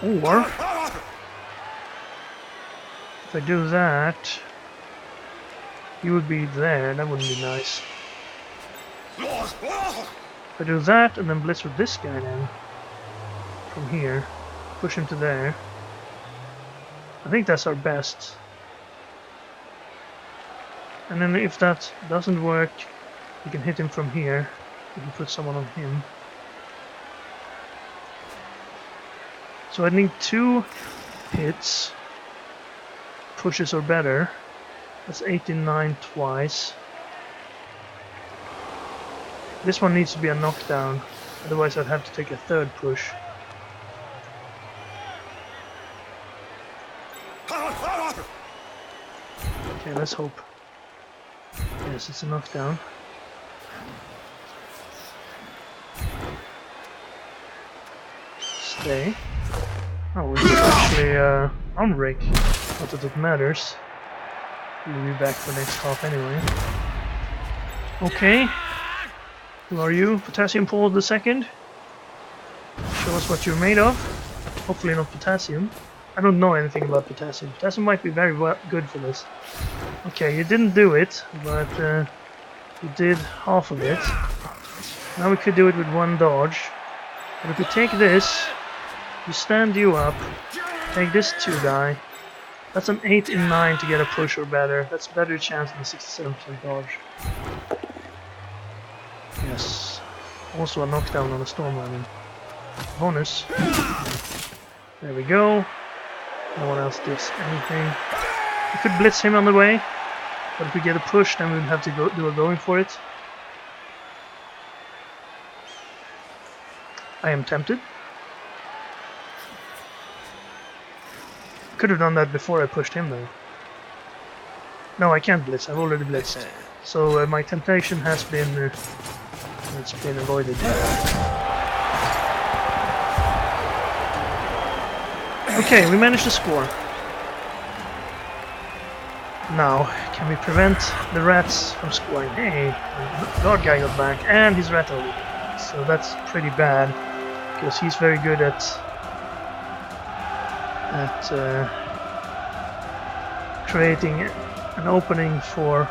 Or if I do that, he would be there. That wouldn't be nice. If I do that and then blitz with this guy then from here, push him to there. I think that's our best. And then if that doesn't work, we can hit him from here. We can put someone on him. So I need 2 hits. Pushes or better. That's 89 twice. This one needs to be a knockdown. Otherwise I'd have to take a 3rd push. Okay, let's hope. Yes, it's a knockdown. Stay. Oh, it's actually unbreak. Not that it matters. We'll be back for next half anyway. Okay. Who are you? Potassium Paul the second? Show us what you're made of. Hopefully not potassium. I don't know anything about potassium. Potassium might be very good for this. Okay, you didn't do it, but you did half of it. Now we could do it with one dodge. But if we take this, we stand you up, take this 2 guy. That's an 8 in 9 to get a push or better. That's a better chance than a 67% dodge. Yes. Also a knockdown on a storm running. Bonus. There we go. No one else does anything. We could blitz him on the way, but if we get a push, then we'd have to do a going for it. I am tempted. Could have done that before I pushed him though. No, I can't blitz. I've already blitzed. So my temptation has been it's been avoided. Okay, we managed to score. Now, can we prevent the rats from scoring? Hey, the guard guy got back, and he's rat only. So that's pretty bad, because he's very good at creating an opening for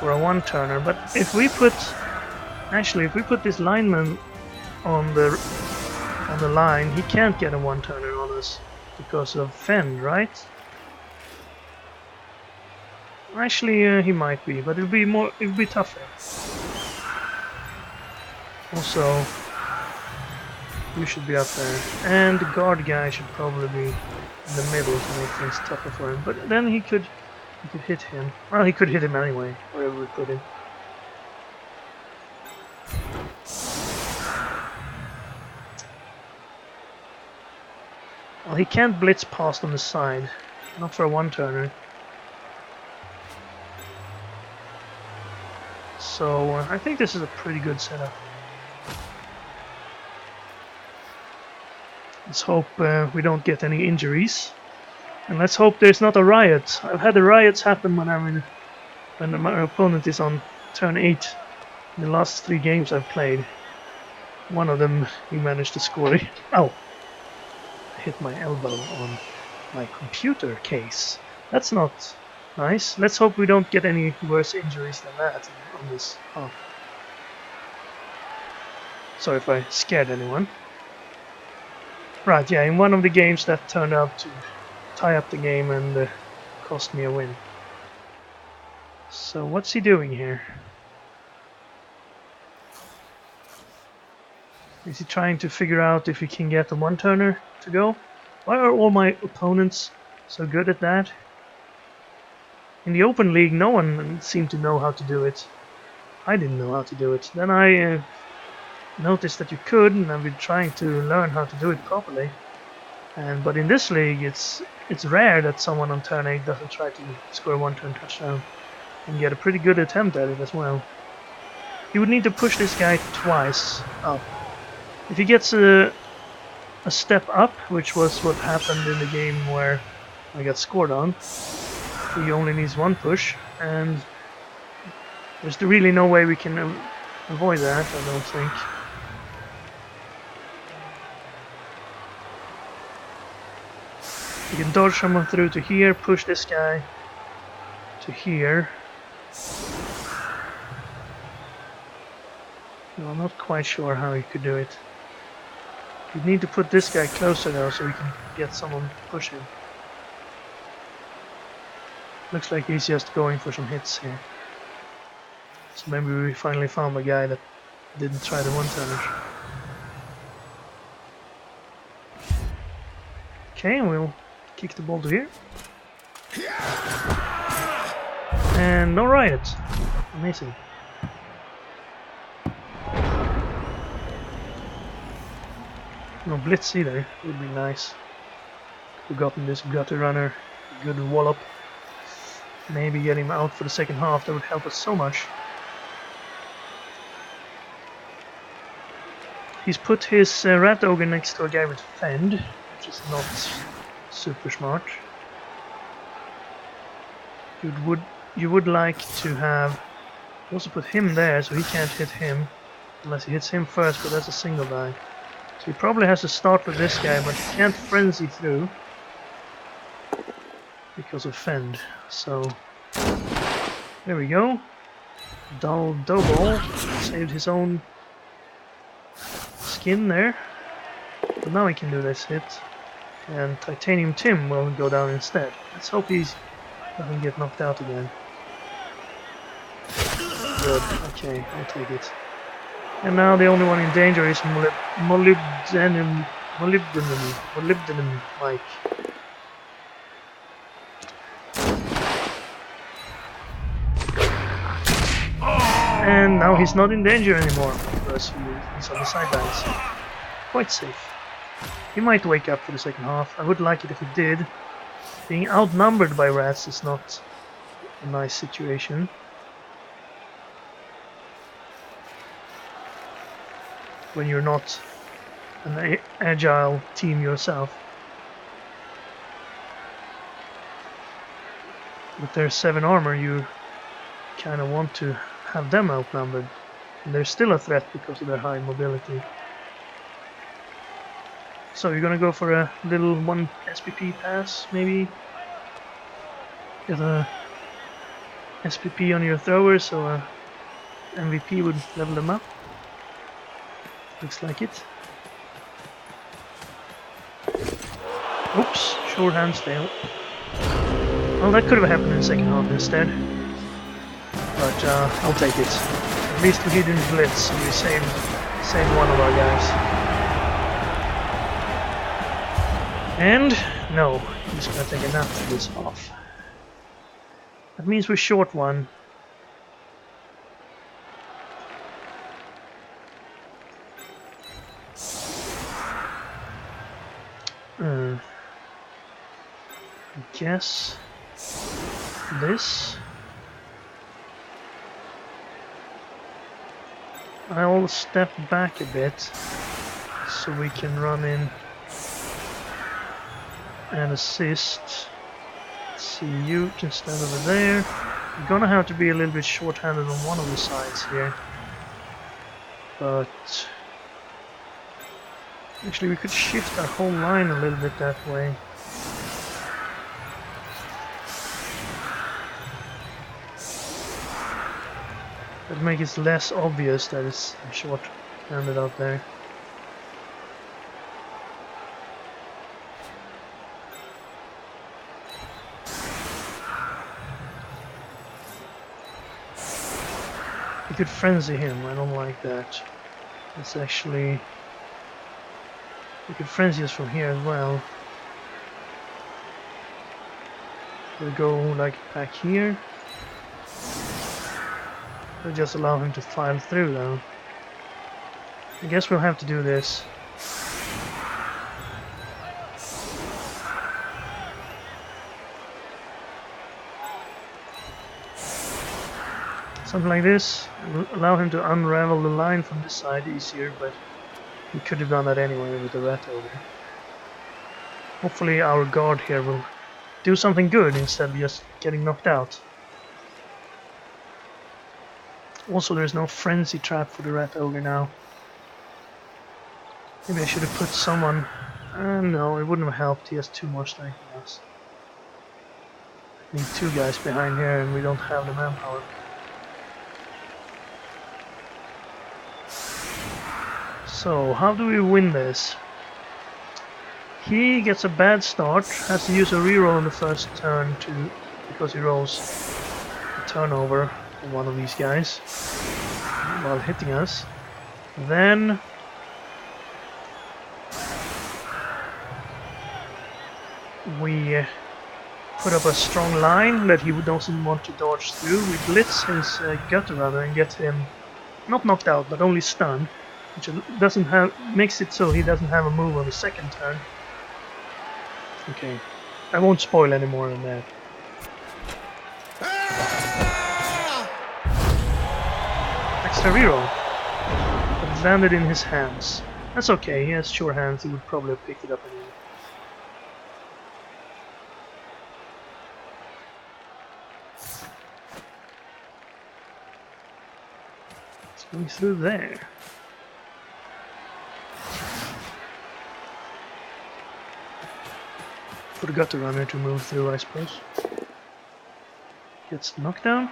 a one-turner. But if we put this lineman on the line, he can't get a one-turner on us because of fend, right? Actually, he might be, but it'll be tougher. Also, you should be up there, and the guard guy should probably be in the middle to make things tougher for him. But then he could hit him. Well, he could hit him anyway, wherever we put him. Well, he can't blitz past on the side, not for a one-turner. So I think this is a pretty good setup. Let's hope we don't get any injuries, and let's hope there's not a riot. I've had the riots happen when my opponent is on turn 8. In the last 3 games I've played, one of them he managed to score. Ow! I hit my elbow on my computer case. That's not nice. Let's hope we don't get any worse injuries than that on this half. Sorry if I scared anyone. Right, yeah, in one of the games that turned out to tie up the game and cost me a win. So what's he doing here? Is he trying to figure out if he can get a one-turner to go? Why are all my opponents so good at that? In the open league, no one seemed to know how to do it. I didn't know how to do it. Then I noticed that you could, and I've been trying to learn how to do it properly. But in this league, it's rare that someone on turn 8 doesn't try to score a one-turn touchdown and get a pretty good attempt at it as well. You would need to push this guy twice up. If he gets a step up, which was what happened in the game where I got scored on, he only needs one push, and there's really no way we can avoid that, I don't think. You can dodge someone through to here, push this guy to here. No, I'm not quite sure how you could do it. You need to put this guy closer though, so we can get someone to push him. Looks like he's just going for some hits here. So maybe we finally found a guy that didn't try the one-turners. Okay, and we'll kick the ball to here. And no riot. Amazing. No blitz either, would be nice. We've gotten this gutter runner, good wallop. maybe get him out for the second half. That would help us so much. He's put his rat ogre next to a guy with fend, which is not super smart. You would like to have also put him there so he can't hit him unless he hits him first, but that's a single die. So he probably has to start with this guy, but he can't frenzy through because of fend. So there we go. Dull Doughball saved his own skin there. But now he can do this hit. And Titanium Tim will go down instead. Let's hope he doesn't get knocked out again. Good, okay, I'll take it. And now the only one in danger is Molybdenum Mike. And now he's not in danger anymore because he's on the sidelines. Quite safe. He might wake up for the second half. I would like it if he did. Being outnumbered by rats is not a nice situation. When you're not an agile team yourself. With their 7 armor, you kind of want to have them outnumbered. And they're still a threat because of their high mobility. So you're gonna go for a little 1 SPP pass, maybe? Get a SPP on your thrower so a MVP would level them up. Looks like it. Oops, shorthands fail. Well, that could have happened in the second half instead. But I'll take it. At least we didn't blitz, so we saved one of our guys. And no, he's gonna take a nap for this half. That means we're short one. I guess this. I'll step back a bit so we can run in and assist. Let's see, you can stand over there. We're gonna have to be a little bit short-handed on one of the sides here. But actually we could shift our whole line a little bit that way. That makes it less obvious that it's short-handed out there. We could frenzy him, I don't like that. It's actually... We could frenzy us from here as well. We'll go like back here. We'll just allow him to file through though. I guess we'll have to do this. Something like this. Allow him to unravel the line from this side easier, but he could have done that anyway with the rat over. Hopefully our guard here will do something good instead of just getting knocked out. Also, there's no frenzy trap for the rat ogre now. Maybe I should have put someone... no, it wouldn't have helped. He has 2 more strength than us. I need 2 guys behind here and we don't have the manpower. So, how do we win this? He gets a bad start, has to use a reroll on the first turn because he rolls a turnover on one of these guys while hitting us. Then we put up a strong line that he doesn't want to dodge through. We blitz his gutter runner and get him not knocked out but only stunned, which makes it so he doesn't have a move on the second turn. Okay, I won't spoil any more than that. Extra reroll. But it landed in his hands. That's okay, he has sure hands, he would probably have picked it up anyway. It's going through there. For the gutter runner to move through, I suppose. Gets knocked down.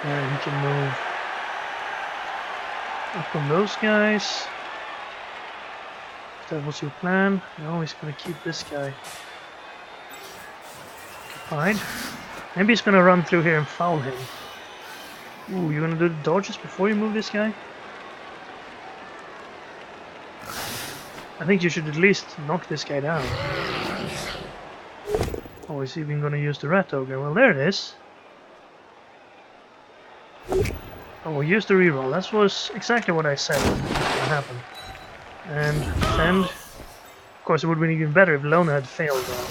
And he can move up on those guys. If that was your plan. No, he's gonna keep this guy occupied. Maybe he's gonna run through here and foul him. Ooh, you're gonna do the dodges before you move this guy? I think you should at least knock this guy down. Oh, he's even gonna use the rat ogre. Well, there it is. Oh, use the reroll. That was exactly what I said was gonna happen. And defend. Of course, it would have been even better if Lona had failed though.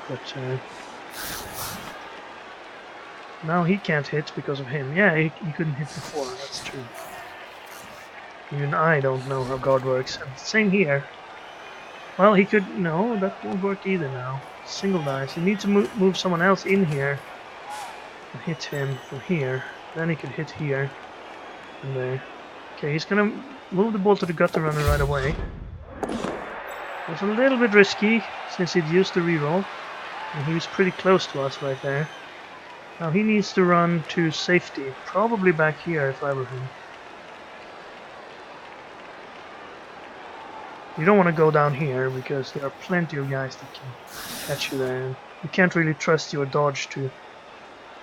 But now he can't hit because of him. Yeah, he couldn't hit before, that's true. Even I don't know how God works. And same here. Well, he could... No, that won't work either now. Single dice. You need to move someone else in here and hit him from here. Then he could hit here and there. Okay, he's gonna move the ball to the gutter runner right away. It was a little bit risky since he'd used the reroll. And he was pretty close to us right there. Now he needs to run to safety. Probably back here if I were him. You don't want to go down here because there are plenty of guys that can catch you there. And you can't really trust your dodge to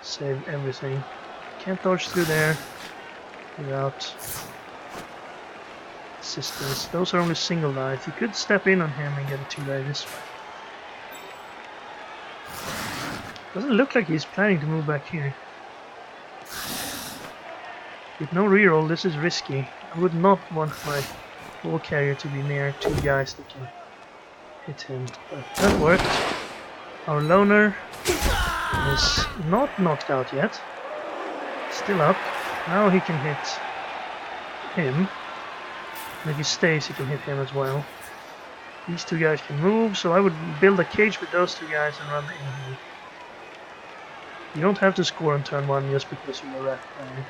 save everything. You can't dodge through there without assistance. Those are only single dice. You could step in on him and get a 2-die this way. Doesn't look like he's planning to move back here. With no reroll, this is risky. I would not want my ball carrier to be near two guys that can hit him. But that worked. Our loner is not knocked out yet. Still up. Now he can hit him. And if he stays, he can hit him as well. These two guys can move, so I would build a cage with those two guys and run in here. You don't have to score on turn 1 just because you're a rat player.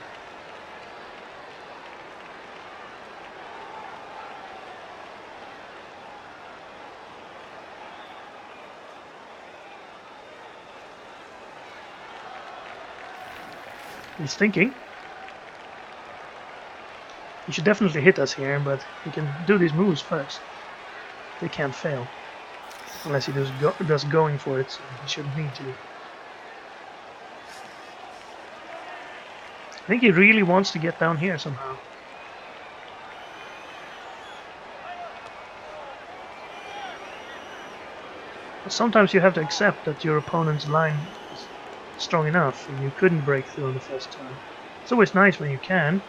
He's thinking. He should definitely hit us here, but he can do these moves first. They can't fail. Unless he does going for it, so he shouldn't need to. I think he really wants to get down here somehow. But sometimes you have to accept that your opponent's line is strong enough and you couldn't break through on the first turn. It's always nice when you can.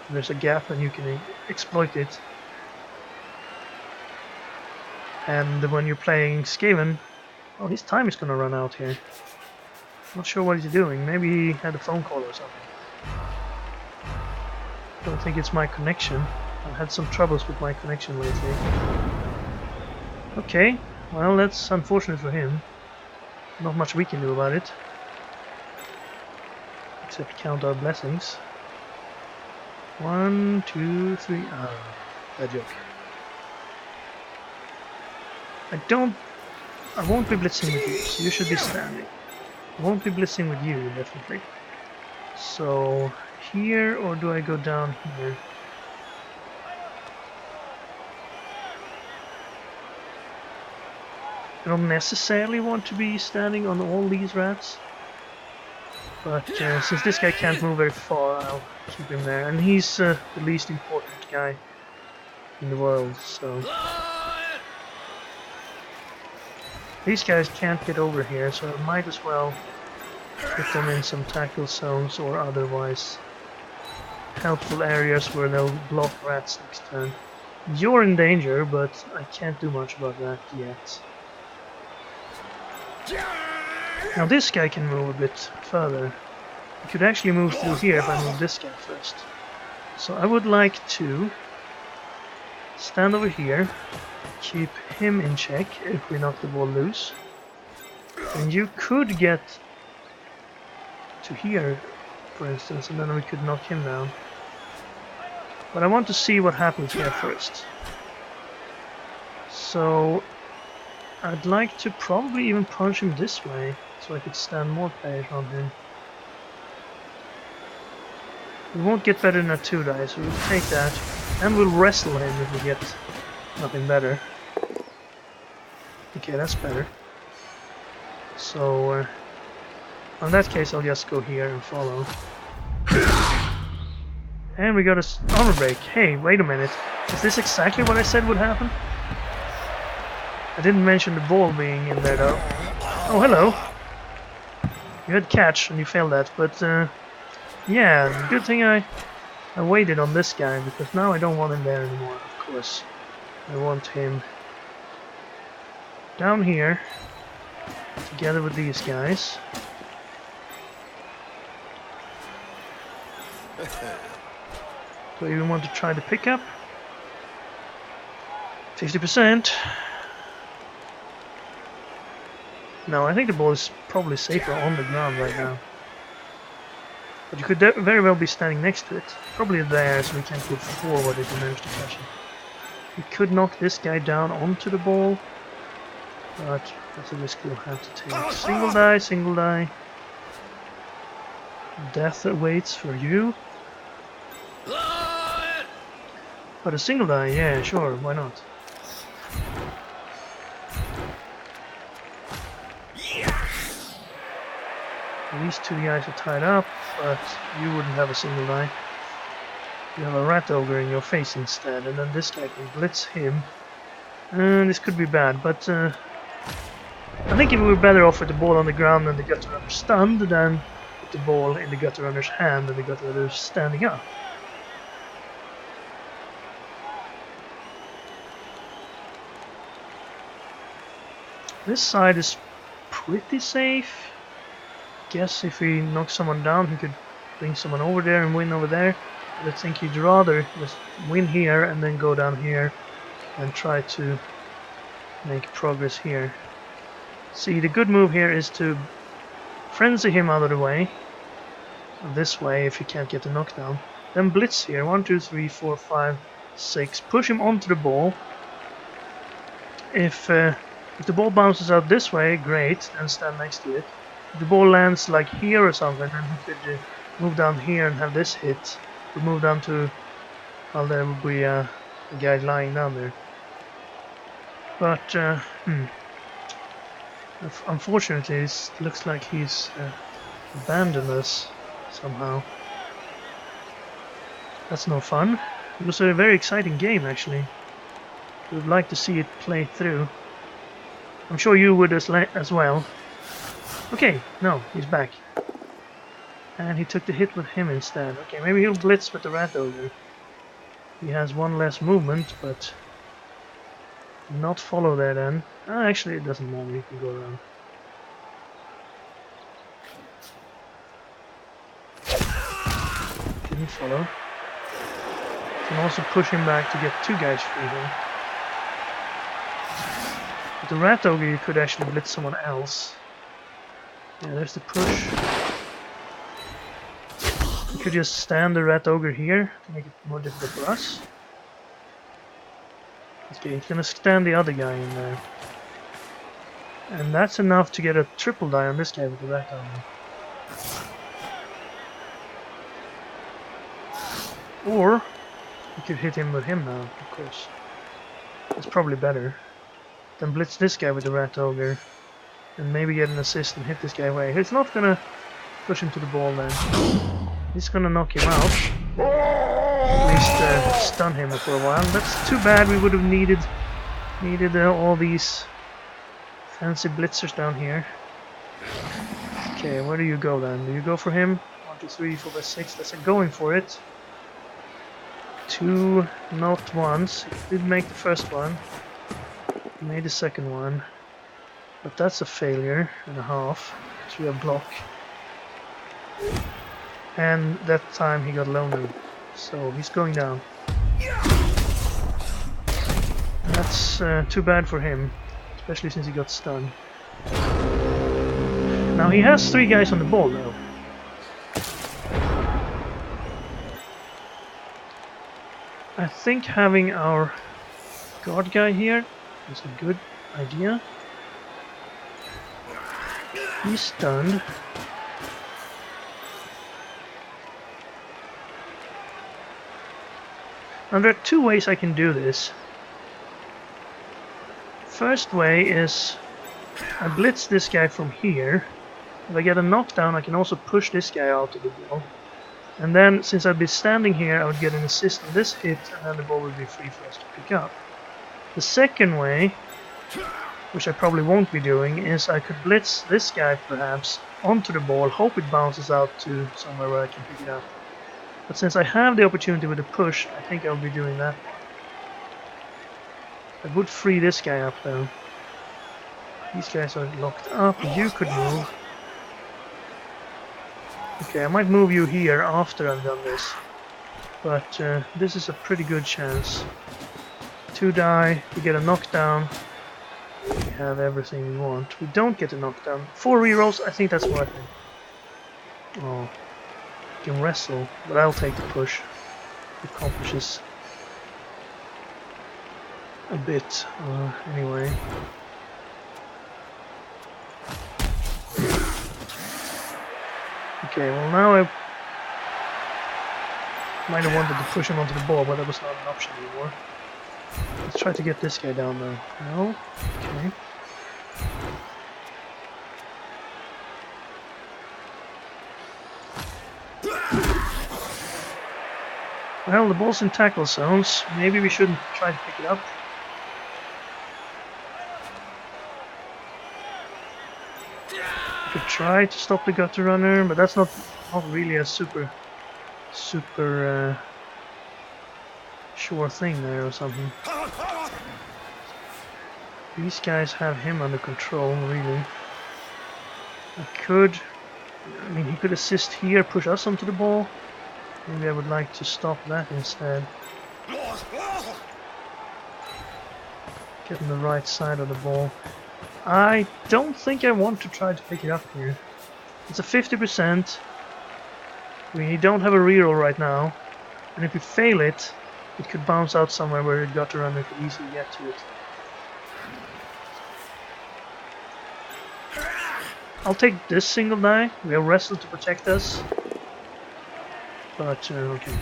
There's a gap and you can exploit it. And when you're playing Skaven, well, his time is gonna run out here. Not sure what he's doing. Maybe he had a phone call or something. Don't think it's my connection. I've had some troubles with my connection lately. Okay, well that's unfortunate for him. Not much we can do about it. Except count our blessings. 1, 2, 3. Ah, bad joke. I won't be blitzing with you, so you should be standing. I won't be blitzing with you, definitely. So, here, or do I go down here? I don't necessarily want to be standing on all these rats. But since this guy can't move very far, I'll keep him there. And he's the least important guy in the world, so... These guys can't get over here, so I might as well put them in some tackle zones or otherwise helpful areas where they'll block rats next turn. You're in danger, but I can't do much about that yet. Now this guy can move a bit further. He could actually move through here if I move this guy first. So I would like to stand over here, keep him in check if we knock the ball loose. And you could get to here, for instance, and then we could knock him down. But I want to see what happens here first. So I'd like to probably even punch him this way, so I could stand more players on him. We won't get better than a 2-die, so we'll take that. And we'll wrestle him if we get nothing better. Okay, that's better. So, in that case, I'll just go here and follow. And we got a armor break. Hey, wait a minute. Is this exactly what I said would happen? I didn't mention the ball being in there, though. Oh, hello. You had catch, and you failed that, but, yeah, good thing I waited on this guy, because now I don't want him there anymore, of course. I want him down here, together with these guys. Do I even want to try the pickup? 50%. No, I think the ball is probably safer on the ground right now. But you could very well be standing next to it. Probably there, so we can't go forward if we manage to catch it. We could knock this guy down onto the ball, but that's a risk we'll have to take. Single die, single die. Death awaits for you. But a single die, yeah, sure, why not? These two guys are tied up, but you wouldn't have a single die. You have a rat ogre in your face instead, and then this guy can blitz him. And this could be bad, but I think if we were better off with the ball on the ground and the gutter runner stunned than with the ball in the gutter runner's hand and the gutter runner standing up. This side is pretty safe. Guess if he knocks someone down, he could bring someone over there and win over there. But I think he'd rather just win here and then go down here and try to make progress here. See, the good move here is to frenzy him out of the way. This way, if he can't get the knockdown. Then blitz here. 1, 2, 3, 4, 5, 6. Push him onto the ball. If the ball bounces out this way, great, and stand next to it. If the ball lands like here or something, then he could move down here and have this hit. We'll move down to, well, there would be a guy lying down there. But, unfortunately, it looks like he's abandoned us somehow. That's no fun. It was a very exciting game, actually. We would like to see it play through. I'm sure you would as well. Okay, no, he's back. And he took the hit with him instead. Okay, maybe he'll blitz with the rat ogre. He has one less movement, but not follow there then. Actually, it doesn't matter, he can go around. Didn't follow. Can also push him back to get two guys free here. With the rat ogre, you could actually blitz someone else. Yeah, there's the push. You could just stand the rat ogre here to make it more difficult for us. Okay, he's gonna stand the other guy in there. And that's enough to get a triple die on this guy with the rat ogre. Or you could hit him with him now, of course. It's probably better. Then blitz this guy with the rat ogre. And maybe get an assist and hit this guy away. He's not gonna push him to the ball then. He's gonna knock him out. At least stun him for a while. That's too bad. We would have needed all these fancy blitzers down here. Okay, where do you go then? Do you go for him? 1, 2, 3, 4, 5, 6. That's a going for it. 2 not ones. He did make the first one. He made the second one. But that's a failure and a half. 3 a block. And that time he got lonely. So he's going down. That's too bad for him. Especially since he got stunned. Now he has 3 guys on the ball though. I think having our guard guy here is a good idea. He's stunned. Now there are 2 ways I can do this. First way is I blitz this guy from here. If I get a knockdown, I can also push this guy out of the ball. And then, since I'd be standing here, I would get an assist on this hit, and then the ball would be free for us to pick up. The second way, which I probably won't be doing, is I could blitz this guy perhaps onto the ball, hope it bounces out to somewhere where I can pick it up. But since I have the opportunity with a push, I think I'll be doing that. I would free this guy up though. These guys are locked up, you could move. Okay, I might move you here after I've done this. But this is a pretty good chance. 2 die, we get a knockdown. We have everything we want. We don't get a knockdown. 4 rerolls, I think that's worth it. Oh, you can wrestle, but I'll take the push. It accomplishes a bit, anyway. Okay, well now I might have wanted to push him onto the ball, but that was not an option anymore. Let's try to get this guy down though. No? Okay. Well, the ball's in tackle zones. Maybe we shouldn't try to pick it up. Could try to stop the gutter runner, but that's not really a super sure thing there or something. These guys have him under control, really. I mean, he could assist here, push us onto the ball. Maybe I would like to stop that instead. Get on the right side of the ball. I don't think I want to try to pick it up here. It's a 50%. We don't have a reroll right now. And if we fail it, it could bounce out somewhere where the gutter runner could easily get to it. I'll take this single die. We have wrestle to protect us. But, okay.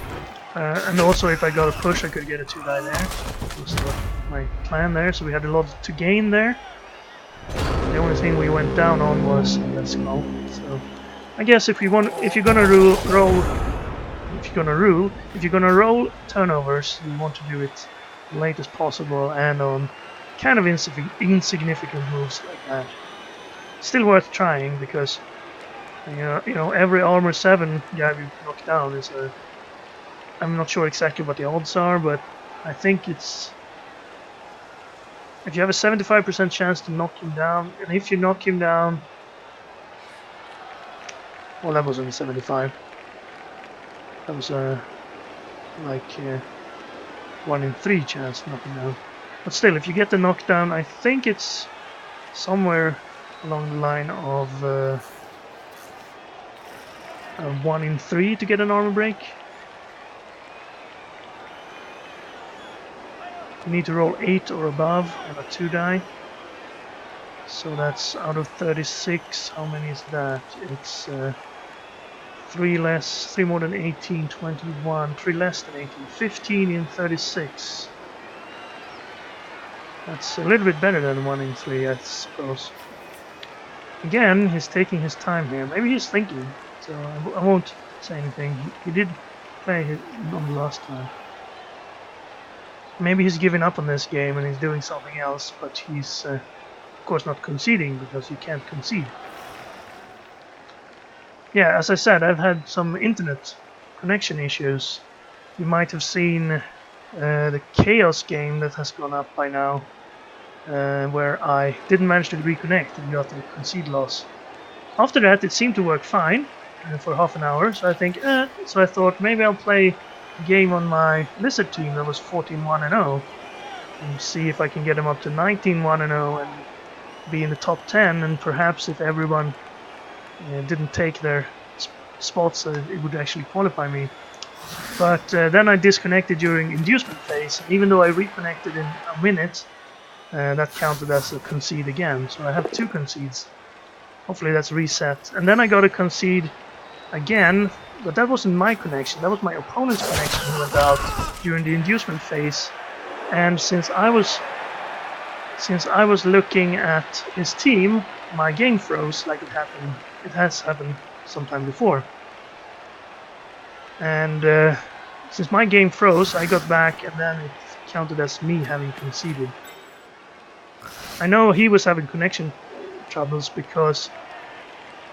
And also if I got a push, I could get a 2 die there. That was my plan there, so we had a lot to gain there. The only thing we went down on was that skull. So I guess if you're gonna roll turnovers, you want to do it as late as possible and on kind of insignificant moves like that. Still worth trying because you know every armor 7 guy we knock down is a. I'm not sure exactly what the odds are, but I think it's. If you have a 75% chance to knock him down, and if you knock him down, well, that was only 75. That was like 1 in 3 chance to knock him down. But still, if you get the knockdown, I think it's somewhere along the line of 1 in 3 to get an armor break. You need to roll 8 or above on a 2 die. So that's out of 36. How many is that? It's 3 more than 18, 21, 3 less than 18, 15 in 36. That's a little bit better than 1 in 3, I suppose. Again, he's taking his time here. Maybe he's thinking, so I won't say anything. He did play his on the last time. Maybe he's giving up on this game and he's doing something else, but he's of course not conceding because you can't concede. Yeah, as I said, I've had some internet connection issues you might have seen the Chaos game that has gone up by now, where I didn't manage to reconnect and got a concede loss. After that, it seemed to work fine for half an hour, so I thought maybe I'll play a game on my Lizard team that was 14-1-0 and see if I can get them up to 19-1-0 and be in the top 10, and perhaps if everyone didn't take their spots, it would actually qualify me. But then I disconnected during inducement phase, and even though I reconnected in a minute, that counted as a concede again, so I have 2 concedes. Hopefully that's reset. And then I got a concede again, but that wasn't my connection, that was my opponent's connection who went out during the inducement phase. And since I was looking at his team, my game froze like it has happened sometime before. And since my game froze, I got back and then it counted as me having conceded. I know he was having connection troubles because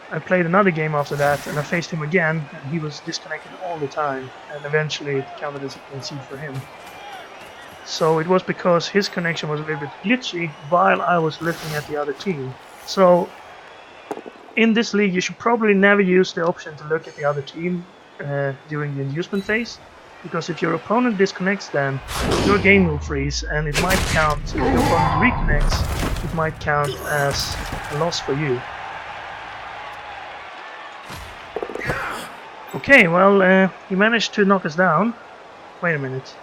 I played another game after that and I faced him again and he was disconnected all the time, and eventually it counted as a concede for him. So it was because his connection was a little bit glitchy while I was looking at the other team. So in this league you should probably never use the option to look at the other team during the inducement phase, because if your opponent disconnects then your game will freeze and it might count, if your opponent reconnects, it might count as a loss for you. Okay, well, he managed to knock us down. Wait a minute.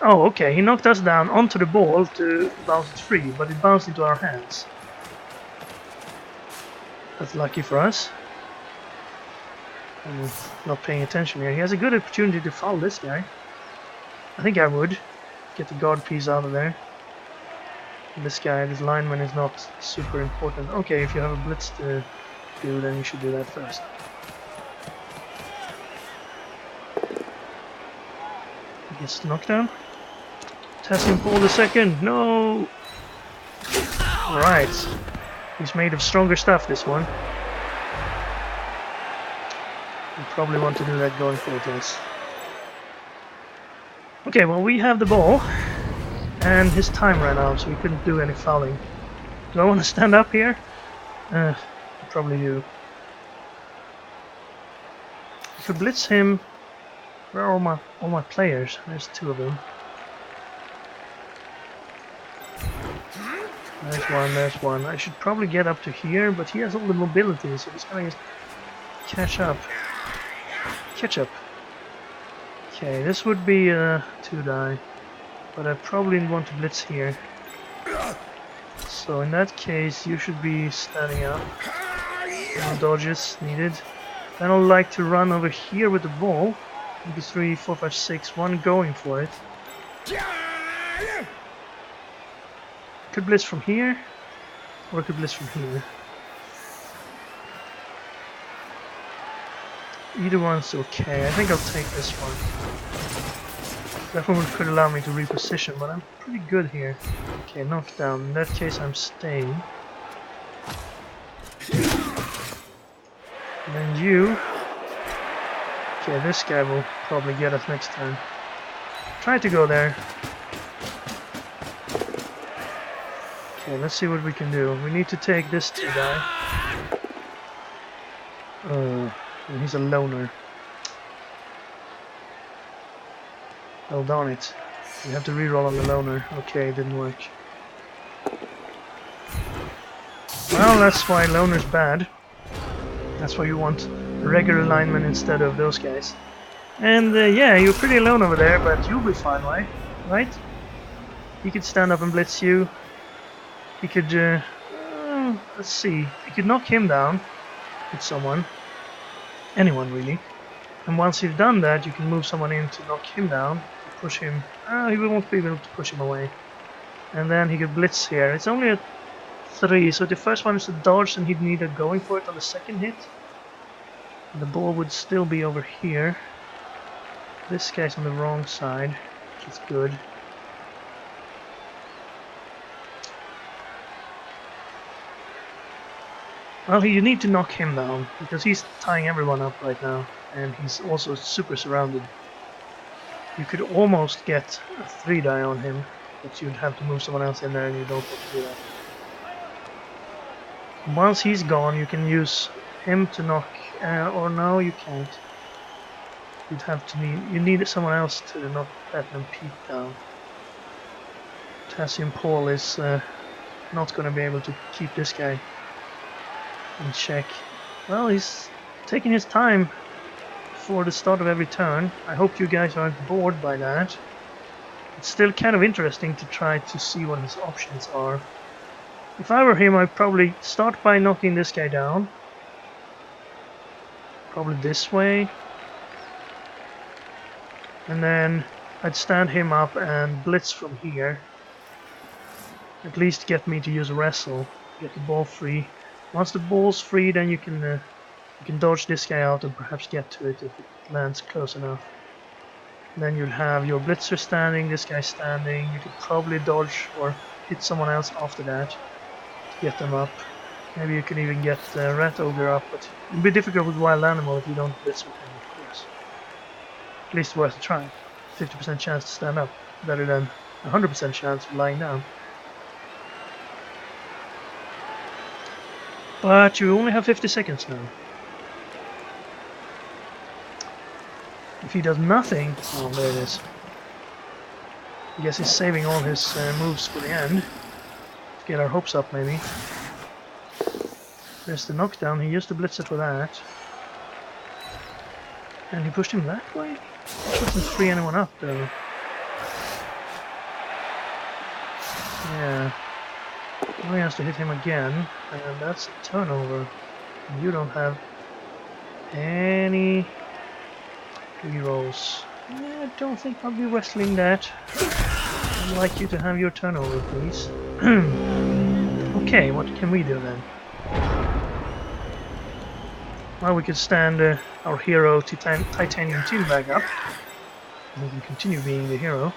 Oh, okay, he knocked us down onto the ball to bounce it free, but it bounced into our hands. That's lucky for us. I'm not paying attention here. He has a good opportunity to foul this guy. I think I would. Get the guard piece out of there. And this guy, this lineman, is not super important. Okay, if you have a blitz to do, then you should do that first. He gets the knockdown. Testing Paul the second. No! Alright. He's made of stronger stuff, this one. You probably want to do that going forward, yes. Okay, well, we have the ball. And his time ran out, so we couldn't do any fouling. Do I want to stand up here? I probably do. I could blitz him. Where are all my players? There's 2 of them. There's one. I should probably get up to here, but he has all the mobility, so he's gonna just catch up. Okay, this would be a 2-die, but I probably want to blitz here. So in that case, you should be standing up. No dodges needed. Then I'd like to run over here with the ball. Maybe 3, 4, 5, 6, 1 going for it. Could blitz from here, or I could blitz from here. Either one's okay. I think I'll take this one. That one could allow me to reposition, but I'm pretty good here. Okay, knockdown. In that case, I'm staying. And then you. Okay, this guy will probably get us next time. Try to go there. Okay, let's see what we can do. We need to take this 2-guy. And he's a loner. Oh, darn it. You have to reroll on the loner. Okay, it didn't work. Well, that's why loner's bad. That's why you want regular linemen instead of those guys. And yeah, you're pretty alone over there, but you'll be fine, right? He could stand up and blitz you. He could, let's see, he could knock him down with someone. Anyone, really. And once you've done that, you can move someone in to knock him down, push him. He won't be able to push him away. And then he could blitz here. It's only a 3, so the first one is a dodge, and he'd need a going for it on the second hit. And the ball would still be over here. This guy's on the wrong side, which is good. Well, you need to knock him down, because he's tying everyone up right now. and he's also super surrounded. You could almost get a 3-die on him, but you'd have to move someone else in there, and you don't want to do that. Once he's gone, you can use him to knock, or no, you can't. You need someone else to knock Platinum Pete down. Potassium Paul is not going to be able to keep this guy in check. Well, he's taking his time for the start of every turn. I hope you guys aren't bored by that. It's still kind of interesting to try to see what his options are. If I were him, I'd probably start by knocking this guy down. Probably this way. And then I'd stand him up and blitz from here. At least get me to use wrestle. Get the ball free. Once the ball's free, then you can dodge this guy out and perhaps get to it if it lands close enough. And then you'll have your blitzer standing, this guy standing. You could probably dodge or hit someone else after that to get them up. Maybe you can even get the Rat Ogre up, but it'll be difficult with Wild Animal if you don't blitz with him, of course. At least worth a try. 50% chance to stand up, better than 100% chance of lying down. But you only have 50 seconds now. If he does nothing... Oh, there it is. I guess he's saving all his moves for the end. To get our hopes up, maybe. There's the knockdown. He used the blitzer for that. And he pushed him that way? Doesn't free anyone up, though. Yeah. Now he has to hit him again. And that's a turnover. And you don't have any rerolls. Yeah, I don't think I'll be wrestling that. I'd like you to have your turnover, please. Okay, what can we do then? Well, we could stand our hero Titanium Tim back up. And we can continue being the hero.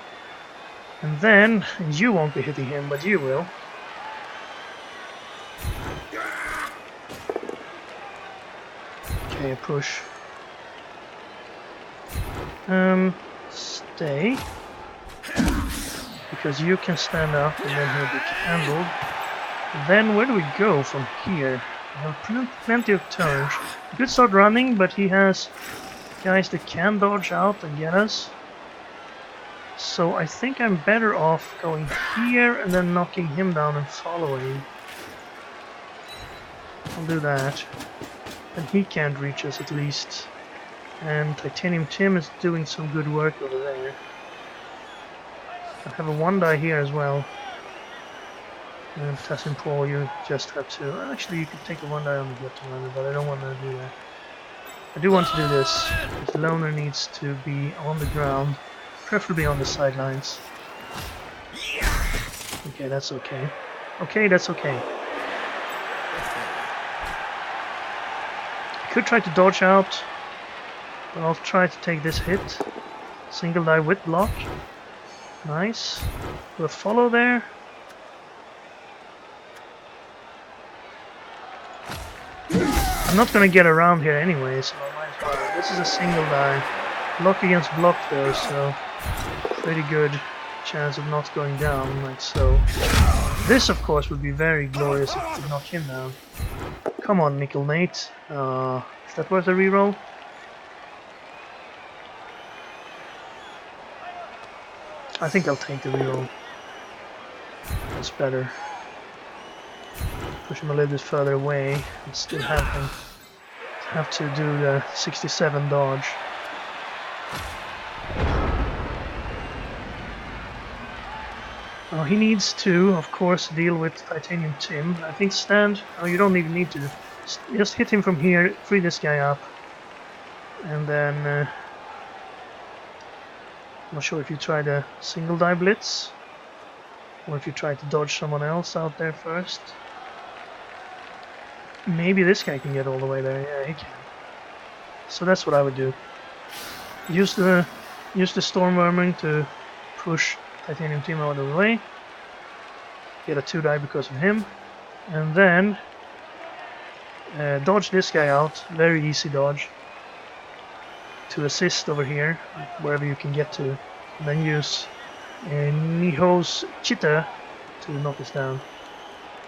And then, you won't be hitting him, but you will. Okay, a push. Stay. Because you can stand up and then he'll be handled. Then where do we go from here? We have plenty of turns. We could start running, but he has guys that can dodge out and get us. So I think I'm better off going here and then knocking him down and following. I'll do that. And he can't reach us at least. And Titanium Tim is doing some good work over there. I have a 1-die here as well. And Potassium Paul, you just have to... Actually, you could take a 1-die on the get to runner, but I don't want to do that. I do want to do this. The loner needs to be on the ground, preferably on the sidelines. Okay, that's okay. Okay, that's okay. I could try to dodge out, but I'll try to take this hit. Single die with block. Nice. We'll follow there. I'm not gonna get around here anyway, so I might as well. This is a single die. Block against block though, so pretty good chance of not going down, like so. This, of course, would be very glorious if we could knock him down. Come on, Nickel Nate. Is that worth a reroll? I think I'll take the reroll. That's better. Push him a little bit further away and still have to do the 67 dodge. He needs to, of course, deal with Titanium Tim. I think stand... Oh, you don't even need to. Just hit him from here, free this guy up. And then... I'm not sure if you try the single die blitz. Or if you try to dodge someone else out there first. Maybe this guy can get all the way there. Yeah, he can. So that's what I would do. Use the Storm Vermin to push Titanium Tim out of the way. Get a 2-die because of him. And then dodge this guy out. Very easy dodge. to assist over here, wherever you can get to, and then use Niho's Chitta to knock us down.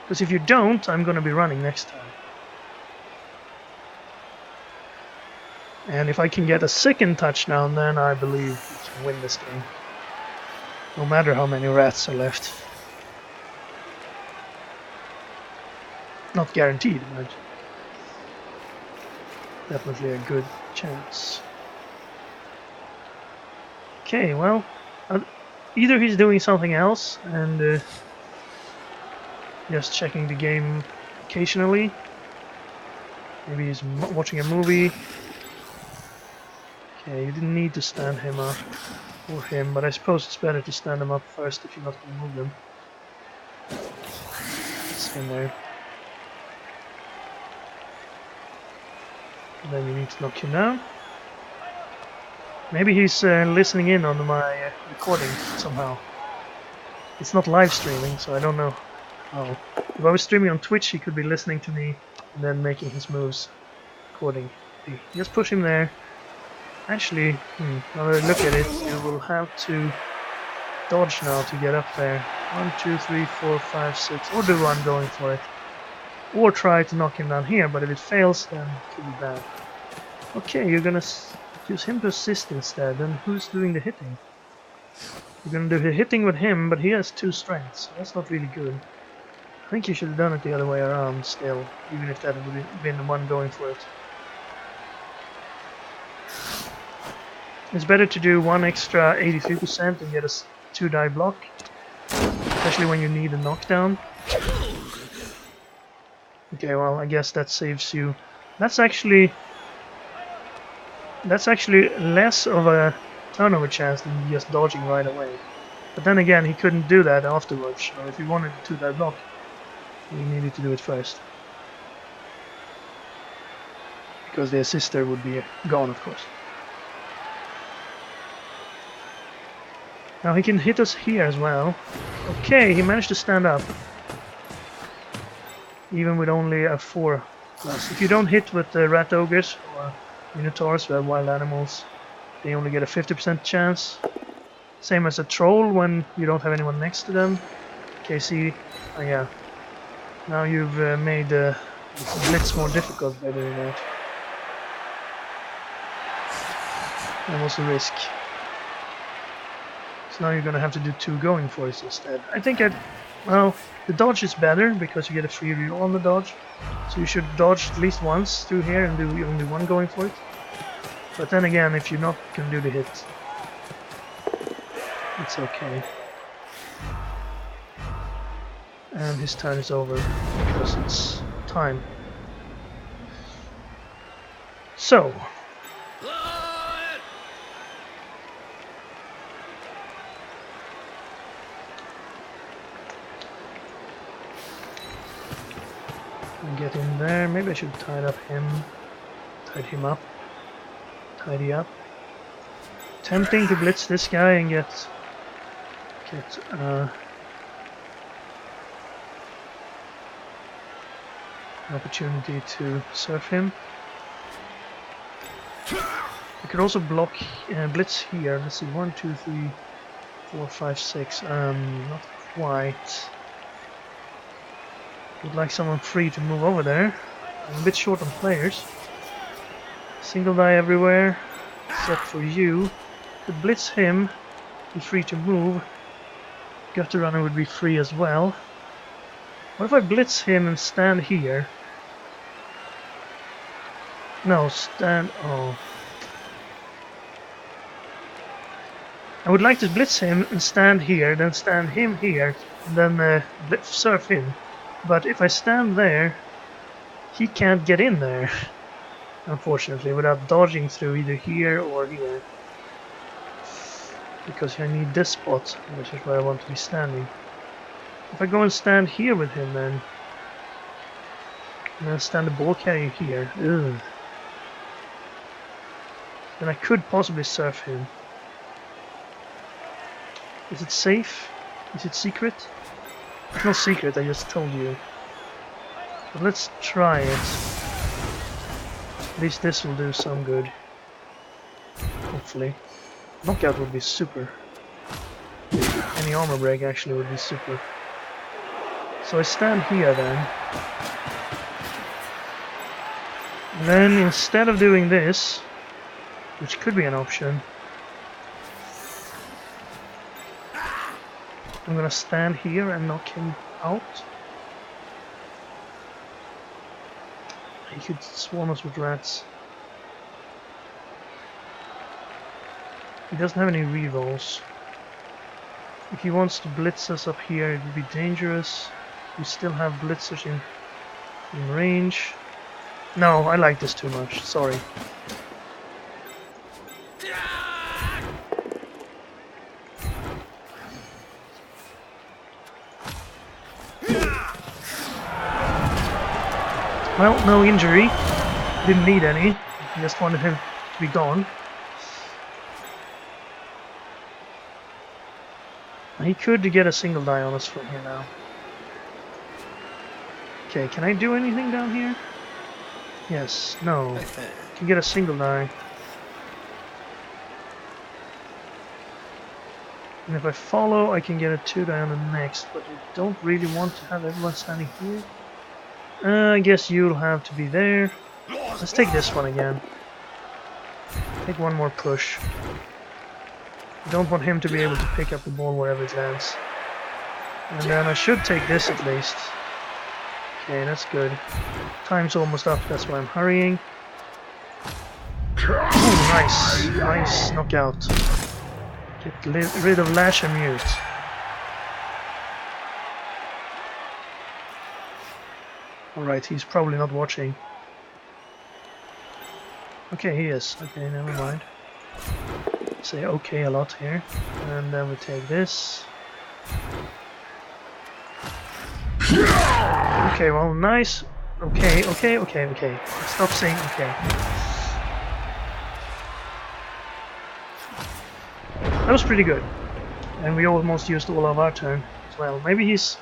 Because if you don't, I'm gonna be running next time. And if I can get a second touchdown, then I believe we can win this game. No matter how many rats are left. Not guaranteed, but definitely a good chance. Okay, well, either he's doing something else and just checking the game occasionally. Maybe he's watching a movie. Okay, you didn't need to stand him up or him, but I suppose it's better to stand him up first if you're not going to move them. It's in there. And then you need to knock him down. Maybe he's listening in on my recording somehow. It's not live streaming, so I don't know how. If I was streaming on Twitch, he could be listening to me and then making his moves accordingly. Just push him there. Actually, now that I look at it, you will have to dodge now to get up there. 1, 2, 3, 4, 5, 6, or do one going for it. Or try to knock him down here, but if it fails, then it could be bad. Okay, you're gonna use him to assist instead, then who's doing the hitting? You're gonna do the hitting with him, but he has 2 strengths, so that's not really good. I think you should have done it the other way around still, even if that would have been the one going for it. It's better to do 1 extra 83% and get a 2-die block, especially when you need a knockdown. Okay, well, I guess that saves you. That's actually less of a turnover chance than just dodging right away. But then again, he couldn't do that afterwards, so if he wanted to 2-die block, he needed to do it first. Because the assister would be gone, of course. Now he can hit us here as well. Okay, he managed to stand up. Even with only a 4+. If you don't hit with the rat ogres or minotaurs who have wild animals, they only get a 50% chance. Same as a troll when you don't have anyone next to them. Okay, see, oh yeah. Now you've made the blitz more difficult by doing that. That was a risk. So now you're gonna have to do 2 going for it instead. I think well, the dodge is better because you get a free reroll on the dodge. So you should dodge at least once through here and do only 1 going for it. But then again, if you're not gonna do the hit, it's okay. And his turn is over because it's time. So. Get in there. Maybe I should tidy him up. Tidy up. Tempting to blitz this guy and get an opportunity to surf him. I could also block blitz here. Let's see, 1, 2, 3, 4, 5, 6. Not quite. Would like someone free to move over there. I'm a bit short on players. Single die everywhere, except for you. Could blitz him, be free to move. Gutter runner would be free as well. What if I blitz him and stand here? No, stand. Oh. I would like to blitz him and stand here, then stand him here, and then surf him. But if I stand there, he can't get in there, unfortunately, without dodging through either here or here. Because I need this spot, which is where I want to be standing. If I go and stand here with him then, and then stand the ball carrier here, then I could possibly surf him. Is it safe? Is it secret? It's not secret, I just told you. But let's try it. At least this will do some good. hopefully. Knockout would be super. Any armor break actually would be super. So I stand here then. And then instead of doing this, which could be an option, I'm gonna stand here and knock him out. He could swarm us with rats. He doesn't have any rerolls. If he wants to blitz us up here, it would be dangerous. We still have blitzers in range. No, I like this too much. Sorry. Well, no injury. Didn't need any. Just wanted him to be gone. He could get a single die on us from here now. Okay, can I do anything down here? Yes, no. Can get a single die. And if I follow, I can get a 2 die on the next, but I don't really want to have everyone standing here. I guess you'll have to be there. Let's take this one again. Take one more push. I don't want him to be able to pick up the ball wherever it lands. And then I should take this at least. Okay, that's good. Time's almost up, that's why I'm hurrying. Oh, nice. Nice knockout. Get rid of Lash and Mute. Alright, he's probably not watching. Okay, he is. Okay, never mind. Say okay a lot here. And then we take this. Okay, well, nice. Okay. Stop saying okay. That was pretty good. And we almost used all of our turn as well. Maybe he's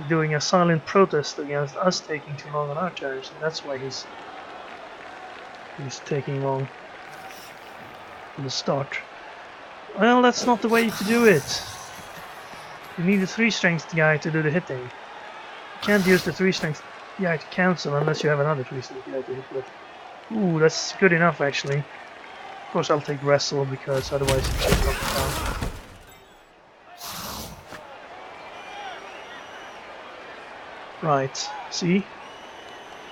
doing a silent protest against us taking too long on our turns, and that's why he's taking long from the start. Well, that's not the way to do it. You need a 3-strength guy to do the hitting. You can't use the 3-strength guy to cancel unless you have another 3-strength guy to hit with. Ooh, that's good enough actually. Of course I'll take Wrestle because otherwise it's just knock it down. Right, see?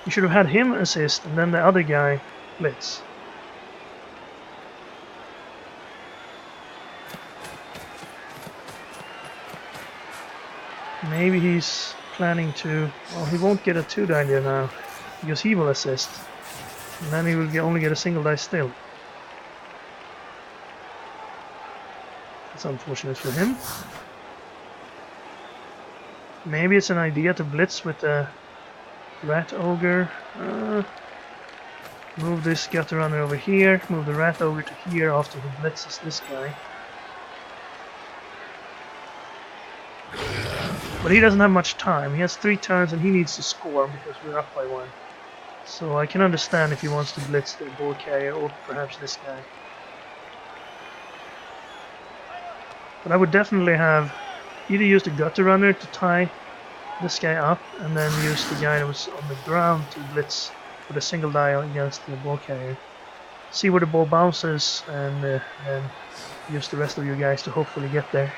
You should have had him assist and then the other guy blitz. Maybe he's planning to... Well, he won't get a 2 die there now, because he will assist. And then he will only get a single die still. That's unfortunate for him. Maybe it's an idea to blitz with the Rat Ogre. Move this Gutter Runner over here, move the Rat Ogre to here after he blitzes this guy. But he doesn't have much time. He has 3 turns and he needs to score because we're up by 1. So I can understand if he wants to blitz the ball carrier or perhaps this guy. But I would definitely have either use the Gutter Runner to tie this guy up and then use the guy that was on the ground to blitz with a single die against the ball carrier. See where the ball bounces and then use the rest of your guys to hopefully get there.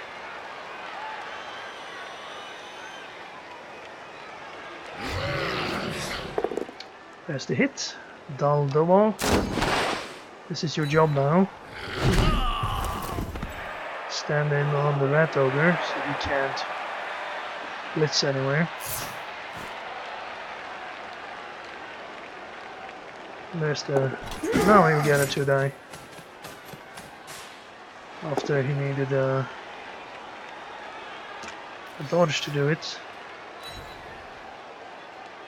There's the hit. Dull double. This is your job now. Stand in on the Rat Ogre so he can't blitz anywhere. There's the... Now he'll get a 2 die. After he needed a dodge to do it.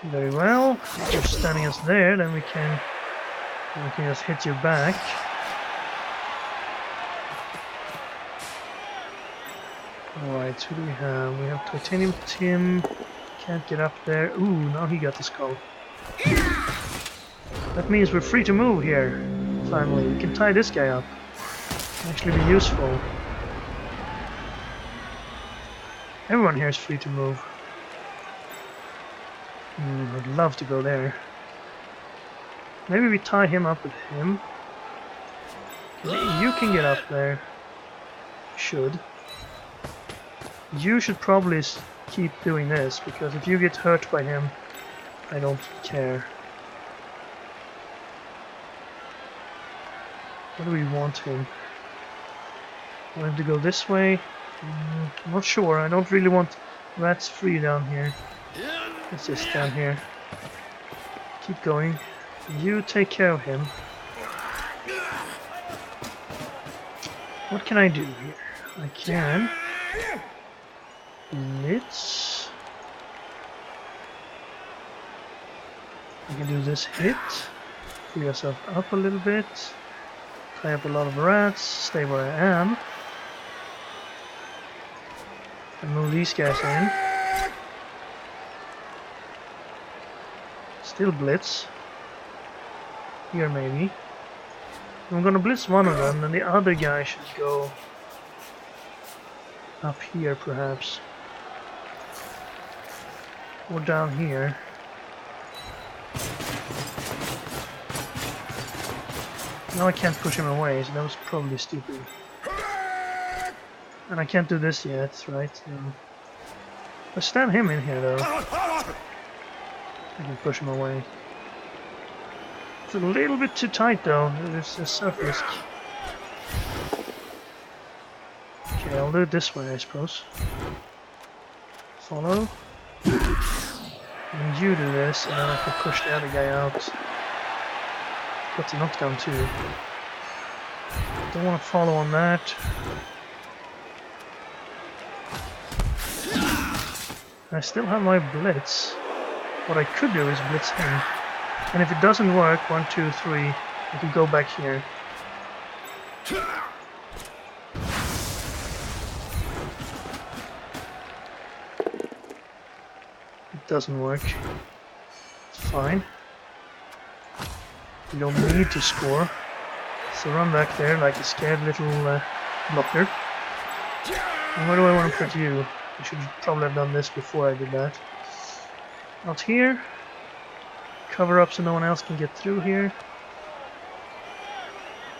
Very well. If you're standing us there, then we can just hit your back. Alright, who do we have? We have Titanium Tim. Can't get up there. Ooh, now he got the skull. That means we're free to move here. family. We can tie this guy up. Actually be useful. Everyone here is free to move. I'd love to go there. Maybe we tie him up with him. You can get up there. Should. You should probably keep doing this, because if you get hurt by him, I don't care. Where do we want him? Want him to go this way? I'm not sure. I don't really want rats free down here. Let's just stand here. Keep going. You take care of him. What can I do here? I can... Blitz. I can do this hit. Free yourself up a little bit. Tie up a lot of rats. Stay where I am. And move these guys in. Still blitz. Here maybe. I'm gonna blitz one of them, and the other guy should go up here perhaps. Or down here. Now I can't push him away, so that was probably stupid. And I can't do this yet, right? No. Let's stand him in here though. I can push him away. It's a little bit too tight though, there's a surf risk. Okay, I'll do it this way I suppose. Follow. And you do this, and then I can push the other guy out. Got the knockdown too. Don't want to follow on that. I still have my blitz. What I could do is blitz him. And if it doesn't work, 1, 2, 3, I can go back here. It doesn't work. It's fine. You don't need to score. So run back there like a scared little blocker. And where do I want to put you? I should probably have done this before I did that. Out here. Cover up so no one else can get through here.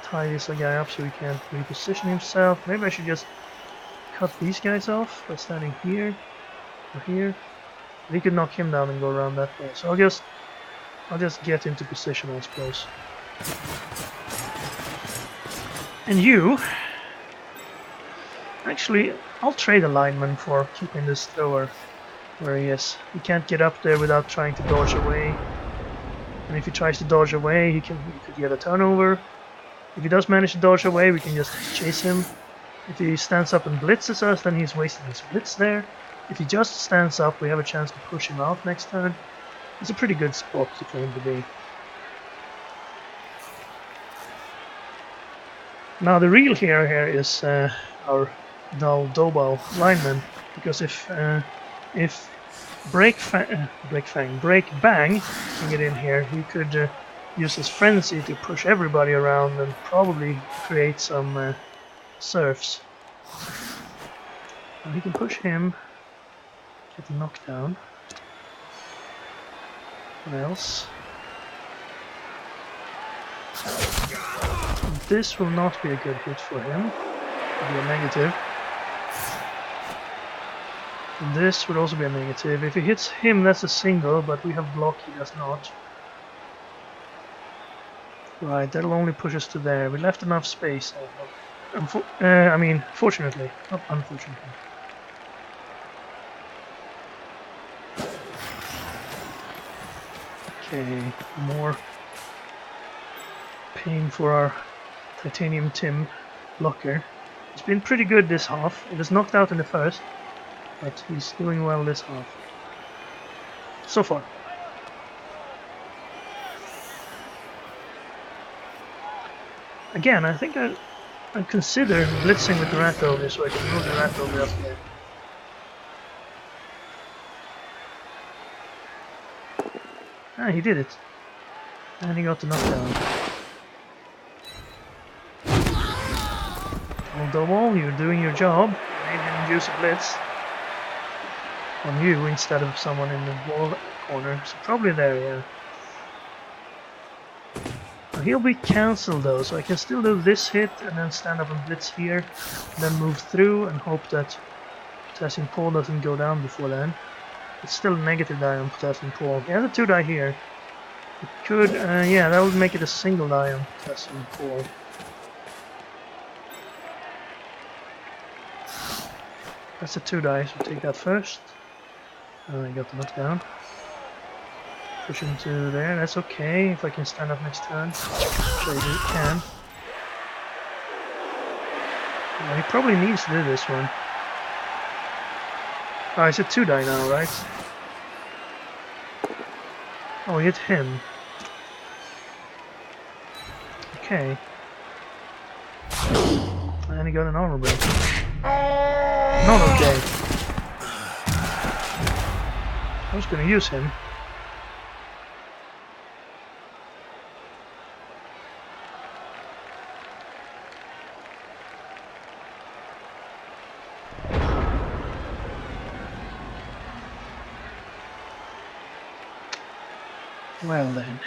Tie this guy up so he can't reposition himself. Maybe I should just cut these guys off by standing here or here. We could knock him down and go around that way. So I'll just get into position, I suppose. And you, actually, I'll trade a lineman for keeping this thrower where he is. He can't get up there without trying to dodge away. And if he tries to dodge away, he could get a turnover. If he does manage to dodge away, we can just chase him. If he stands up and blitzes us, then he's wasting his blitz there. If he just stands up, we have a chance to push him out next turn. It's a pretty good spot for him to be. Now the real hero here is our Dobo lineman, because if Break Bang can get in here, he could use his frenzy to push everybody around and probably create some surfs. And he can push him, get the knockdown. What else? This will not be a good hit for him. It'll be a negative. And this would also be a negative. If he hits him, that's a single, but we have block, he does not. Right, that'll only push us to there. We left enough space. I mean, fortunately, not unfortunately. Okay, more pain for our Titanium Tim blocker. He's been pretty good this half. He was knocked out in the first, but he's doing well this half. So far. Again, I think I'd consider blitzing with the rat over so I can move the rat over up there. Ah, he did it. And he got the knockdown. Double, you're doing your job. Made him use a blitz on you instead of someone in the wall corner. So probably there, yeah. He'll be cancelled though, so I can still do this hit and then stand up and blitz here, and then move through and hope that Potassium Paul doesn't go down before then. It's still a negative die on Potassium Paul. He has a 2 die here. It could, yeah, that would make it a single die on Potassium Paul. That's a 2 die, so take that first. I got the knock down. Push him to there, that's okay if I can stand up next turn. So you can. Well, he probably needs to do this one. Oh, it's a 2 die now, right? Oh, he hit him. Okay. And he got an armor break. Not okay. I was gonna use him. Well then.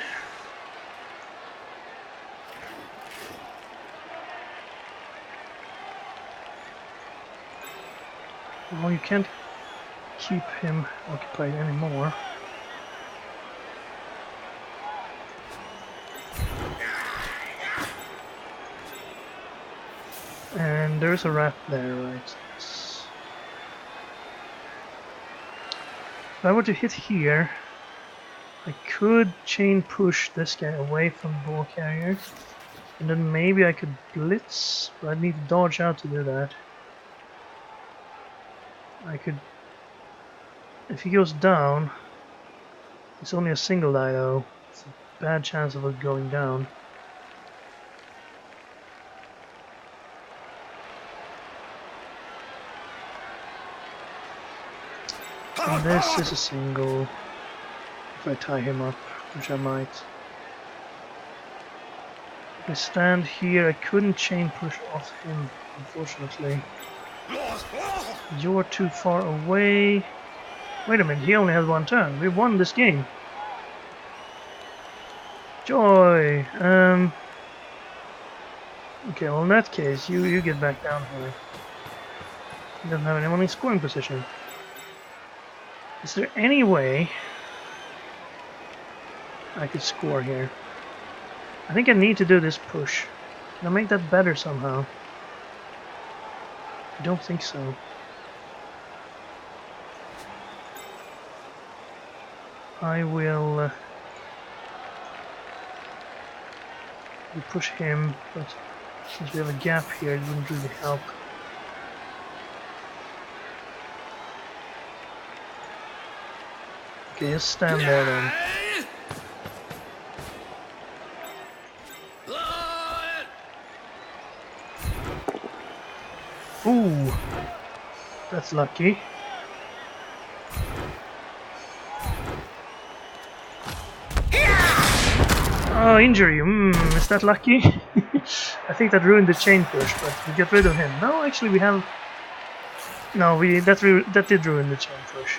Well, you can't keep him occupied anymore. And there's a rat there, right? Yes. If I were to hit here, I could chain push this guy away from the ball carrier, and then maybe I could blitz, but I'd need to dodge out to do that. I could, if he goes down, it's only a single die though. It's a bad chance of it going down. And this is a single. If I tie him up, which I might. If I stand here, I couldn't chain push off him, unfortunately. You're too far away. Wait a minute, he only has 1 turn. We won this game. Joy! Okay, well in that case, you get back down here. He doesn't have anyone in scoring position. Is there any way I could score here? I think I need to do this push. Can I make that better somehow? I don't think so. I will push him, but since we have a gap here, it wouldn't really help. Okay, just stand there then. Ooh, that's lucky. Oh, injury. Is that lucky? I think that ruined the chain push, but we get rid of him. No, actually we have... No, that did ruin the chain push.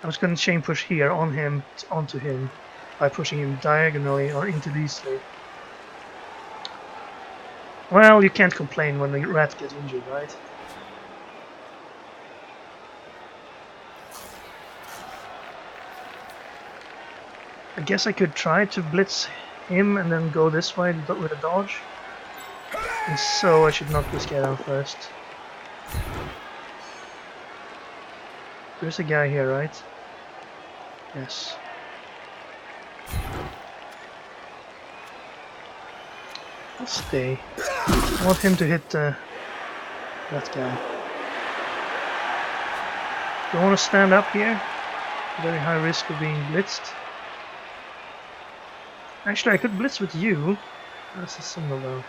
I was going to chain push here on him, onto him, by pushing him diagonally or into these 3. Well, you can't complain when the rat gets injured, right? I guess I could try to blitz him and then go this way with a dodge. And so I should knock this guy down first. There's a guy here, right? Yes. I'll stay. I want him to hit that guy. Do I want to stand up here? Very high risk of being blitzed. Actually, I could blitz with you. That's a single though.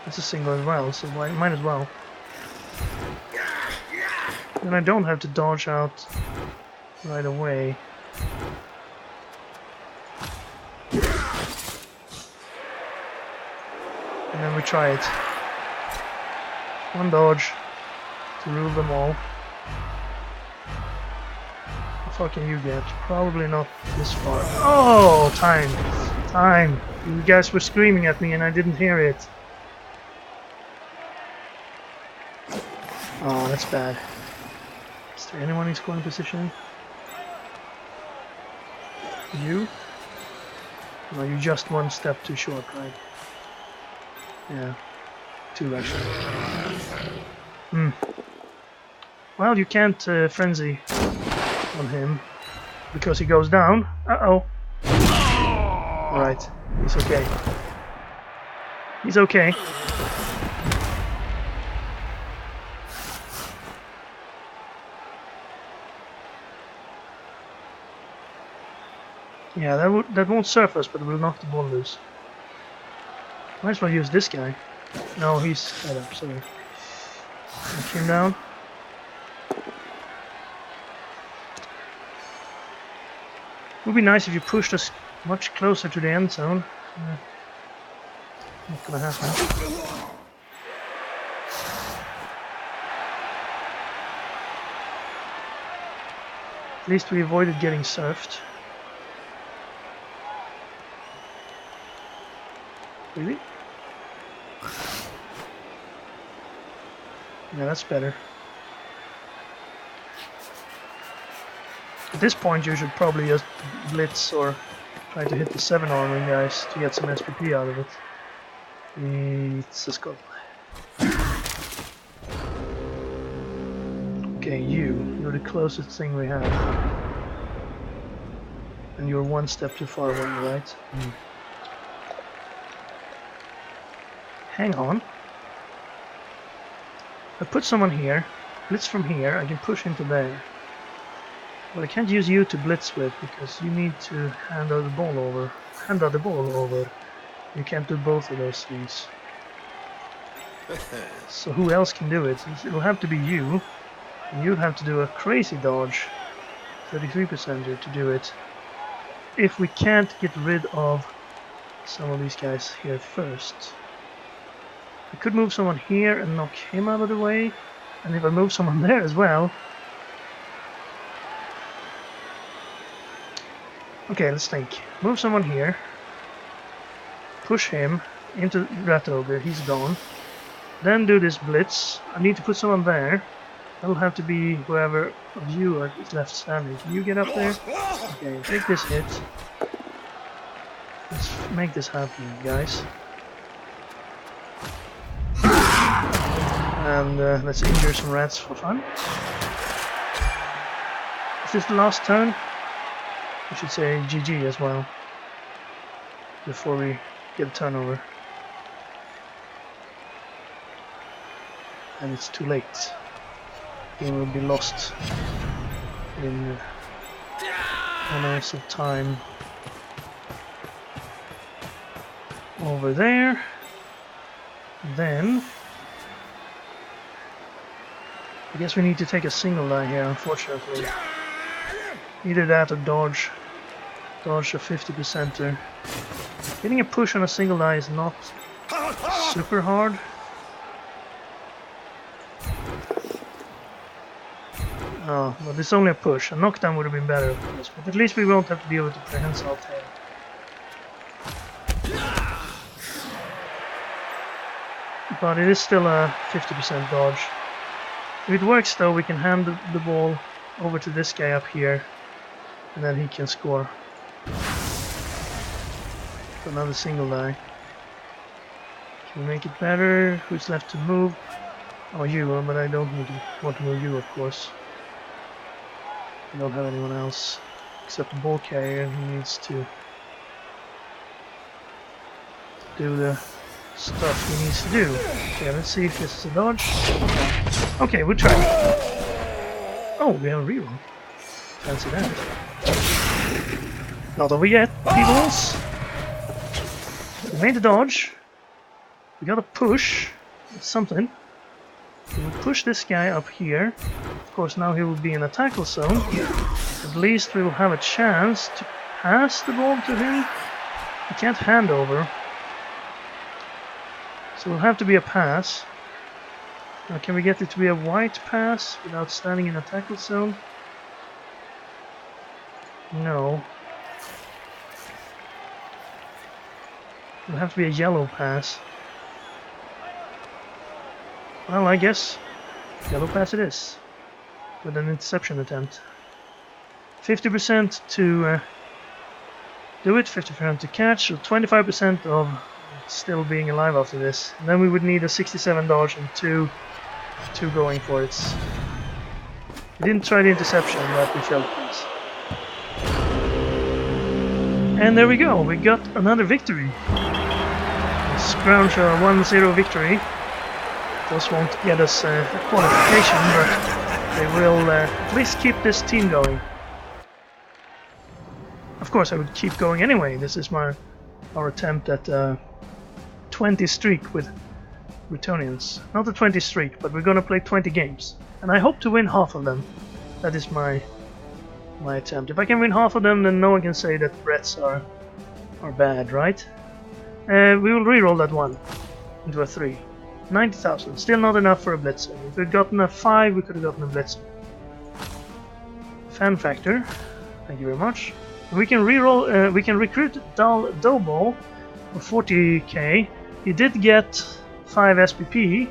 That's a single as well, so might as well. Then I don't have to dodge out right away. And then we try it. One dodge to rule them all. How far can you get? Probably not this far. Oh, time! Time! You guys were screaming at me and I didn't hear it. Oh, that's bad. Is there anyone in scoring position? You? No, you're just one step too short, right? Yeah. 2 actually. Hmm. Well, you can't frenzy on him because he goes down. Uh-oh. Alright, he's okay. He's okay. Yeah, that won't surface, but it will knock the ball loose. Might as well use this guy. No, he's head up, sorry. Knock him down. Would be nice if you pushed us much closer to the end zone. Not gonna happen. At least we avoided getting surfed. Really? Yeah, that's better. At this point you should probably just blitz or try to hit the 7 arming guys to get some SPP out of it. It's a skull. Okay, you're the closest thing we have. And you're one step too far away, right? Mm. Hang on. I put someone here, blitz from here, I can push into there. But I can't use you to blitz with because you need to hand out the ball over. You can't do both of those things. So who else can do it? It'll have to be you. And you'd have to do a crazy dodge, 33% to do it. If we can't get rid of some of these guys here first. I could move someone here and knock him out of the way. And if I move someone there as well. Okay, let's think. Move someone here. Push him into Rat Ogre. He's gone. Then do this blitz. I need to put someone there. That'll have to be whoever of you is left standing. Can you get up there? Okay, take this hit. Let's make this happen, guys. And let's injure some rats for fun. Is this the last turn? I should say GG as well. Before we get a turnover. And it's too late. Game will be lost in amounts of time over there. Then I guess we need to take a single die here, unfortunately. Either that or dodge a 50%er. Getting a push on a single die is not super hard. Oh, but it's only a push. A knockdown would have been better, of course, but at least we won't have to deal with the prehensile tail. But it is still a 50% dodge. If it works though, we can hand the ball over to this guy up here, and then he can score. Another single die. Can we make it better? Who's left to move? Oh, you, but I don't want to move you, of course. I don't have anyone else except the ball carrier who needs to do the stuff he needs to do. Okay, let's see if this is a dodge. Okay, we'll try. Oh, we have a reroll. Fancy that. Not over yet, peoples. We made the dodge. We got a push. It's something. We'll push this guy up here. Of course, now he will be in a tackle zone. At least we will have a chance to pass the ball to him. We can't hand over. So it'll have to be a pass. Now can we get it to be a white pass without standing in a tackle zone? No. It'll have to be a yellow pass. Well, I guess yellow pass it is. With an interception attempt. 50% to do it, 50% to catch, so 25% of still being alive after this. And then we would need a $67 and two going for it. We didn't try the interception, but we failed this. And there we go, we got another victory. Scrounge a 1-0 victory. Those won't get us a qualification, but they will at least keep this team going. Of course I would keep going anyway. This is our attempt at 20 streak with Bretonnians. Not a 20 streak, but we're gonna play 20 games. And I hope to win half of them. That is my attempt. If I can win half of them, then no one can say that Brets are bad, right? We will reroll that one into a 3. 90,000. Still not enough for a Blitzer. If we'd gotten a 5, we could have gotten a Blitzer. Fan factor. Thank you very much. We can reroll. We can recruit Doughball for 40k. He did get 5 SPP.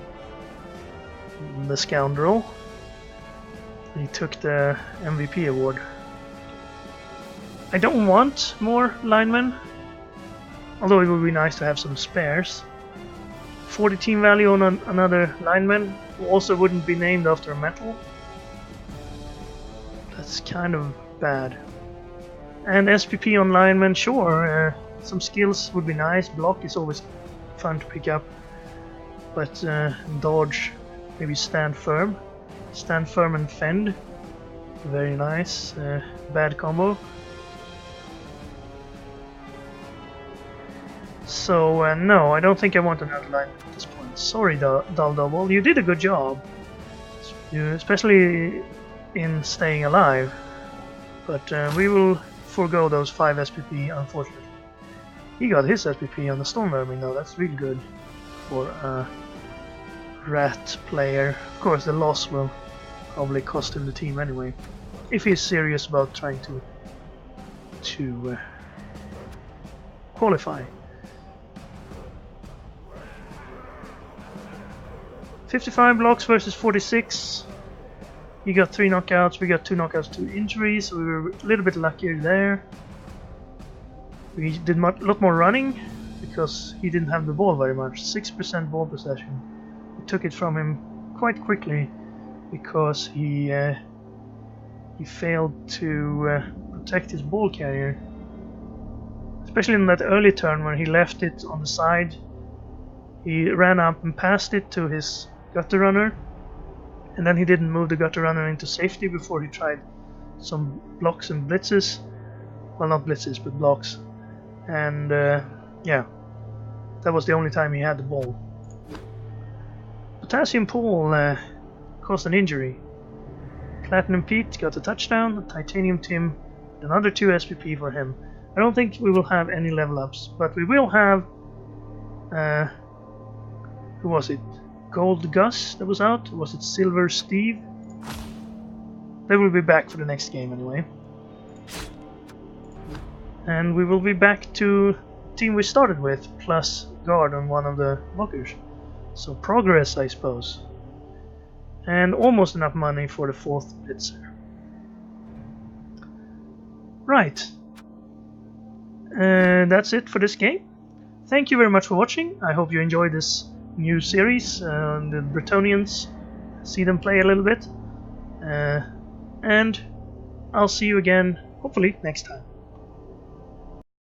The scoundrel. He took the MVP award. I don't want more linemen, although it would be nice to have some spares. 40 team value on another lineman who also wouldn't be named after a metal. That's kind of bad. And SPP on linemen, sure, some skills would be nice. Block is always fun to pick up. But dodge, maybe stand firm. Stand firm and fend. Very nice. Bad combo. So no, I don't think I want another line at this point. Sorry, Double, you did a good job, especially in staying alive. But we will forego those 5 SPP, unfortunately. He got his SPP on the Storm Vermin though. That's really good for a rat player. Of course, the loss will probably cost him the team anyway, if he's serious about trying to qualify. 55 blocks versus 46. He got 3 knockouts, we got 2 knockouts, 2 injuries, so we were a little bit luckier there. We did a lot more running, because he didn't have the ball very much. 6% ball possession. We took it from him quite quickly, because he failed to protect his ball carrier. Especially in that early turn when he left it on the side. He ran up and passed it to his gutter runner, and then he didn't move the gutter runner into safety before he tried some blocks and blitzes. Well, not blitzes, but blocks. And yeah, that was the only time he had the ball. Potassium Paul caused an injury. Platinum Pete got a touchdown. Titanium Tim, another 2 SPP for him. I don't think we will have any level ups, but we will have who was it? Gold Gus that was out? Or was it Silver Steve? They will be back for the next game anyway. And we will be back to the team we started with, plus guard on one of the blockers. So progress, I suppose. And almost enough money for the 4th blitzer. Right. That's it for this game. Thank you very much for watching. I hope you enjoyed this new series on the Bretonnians. See them play a little bit. And I'll see you again, hopefully, next time.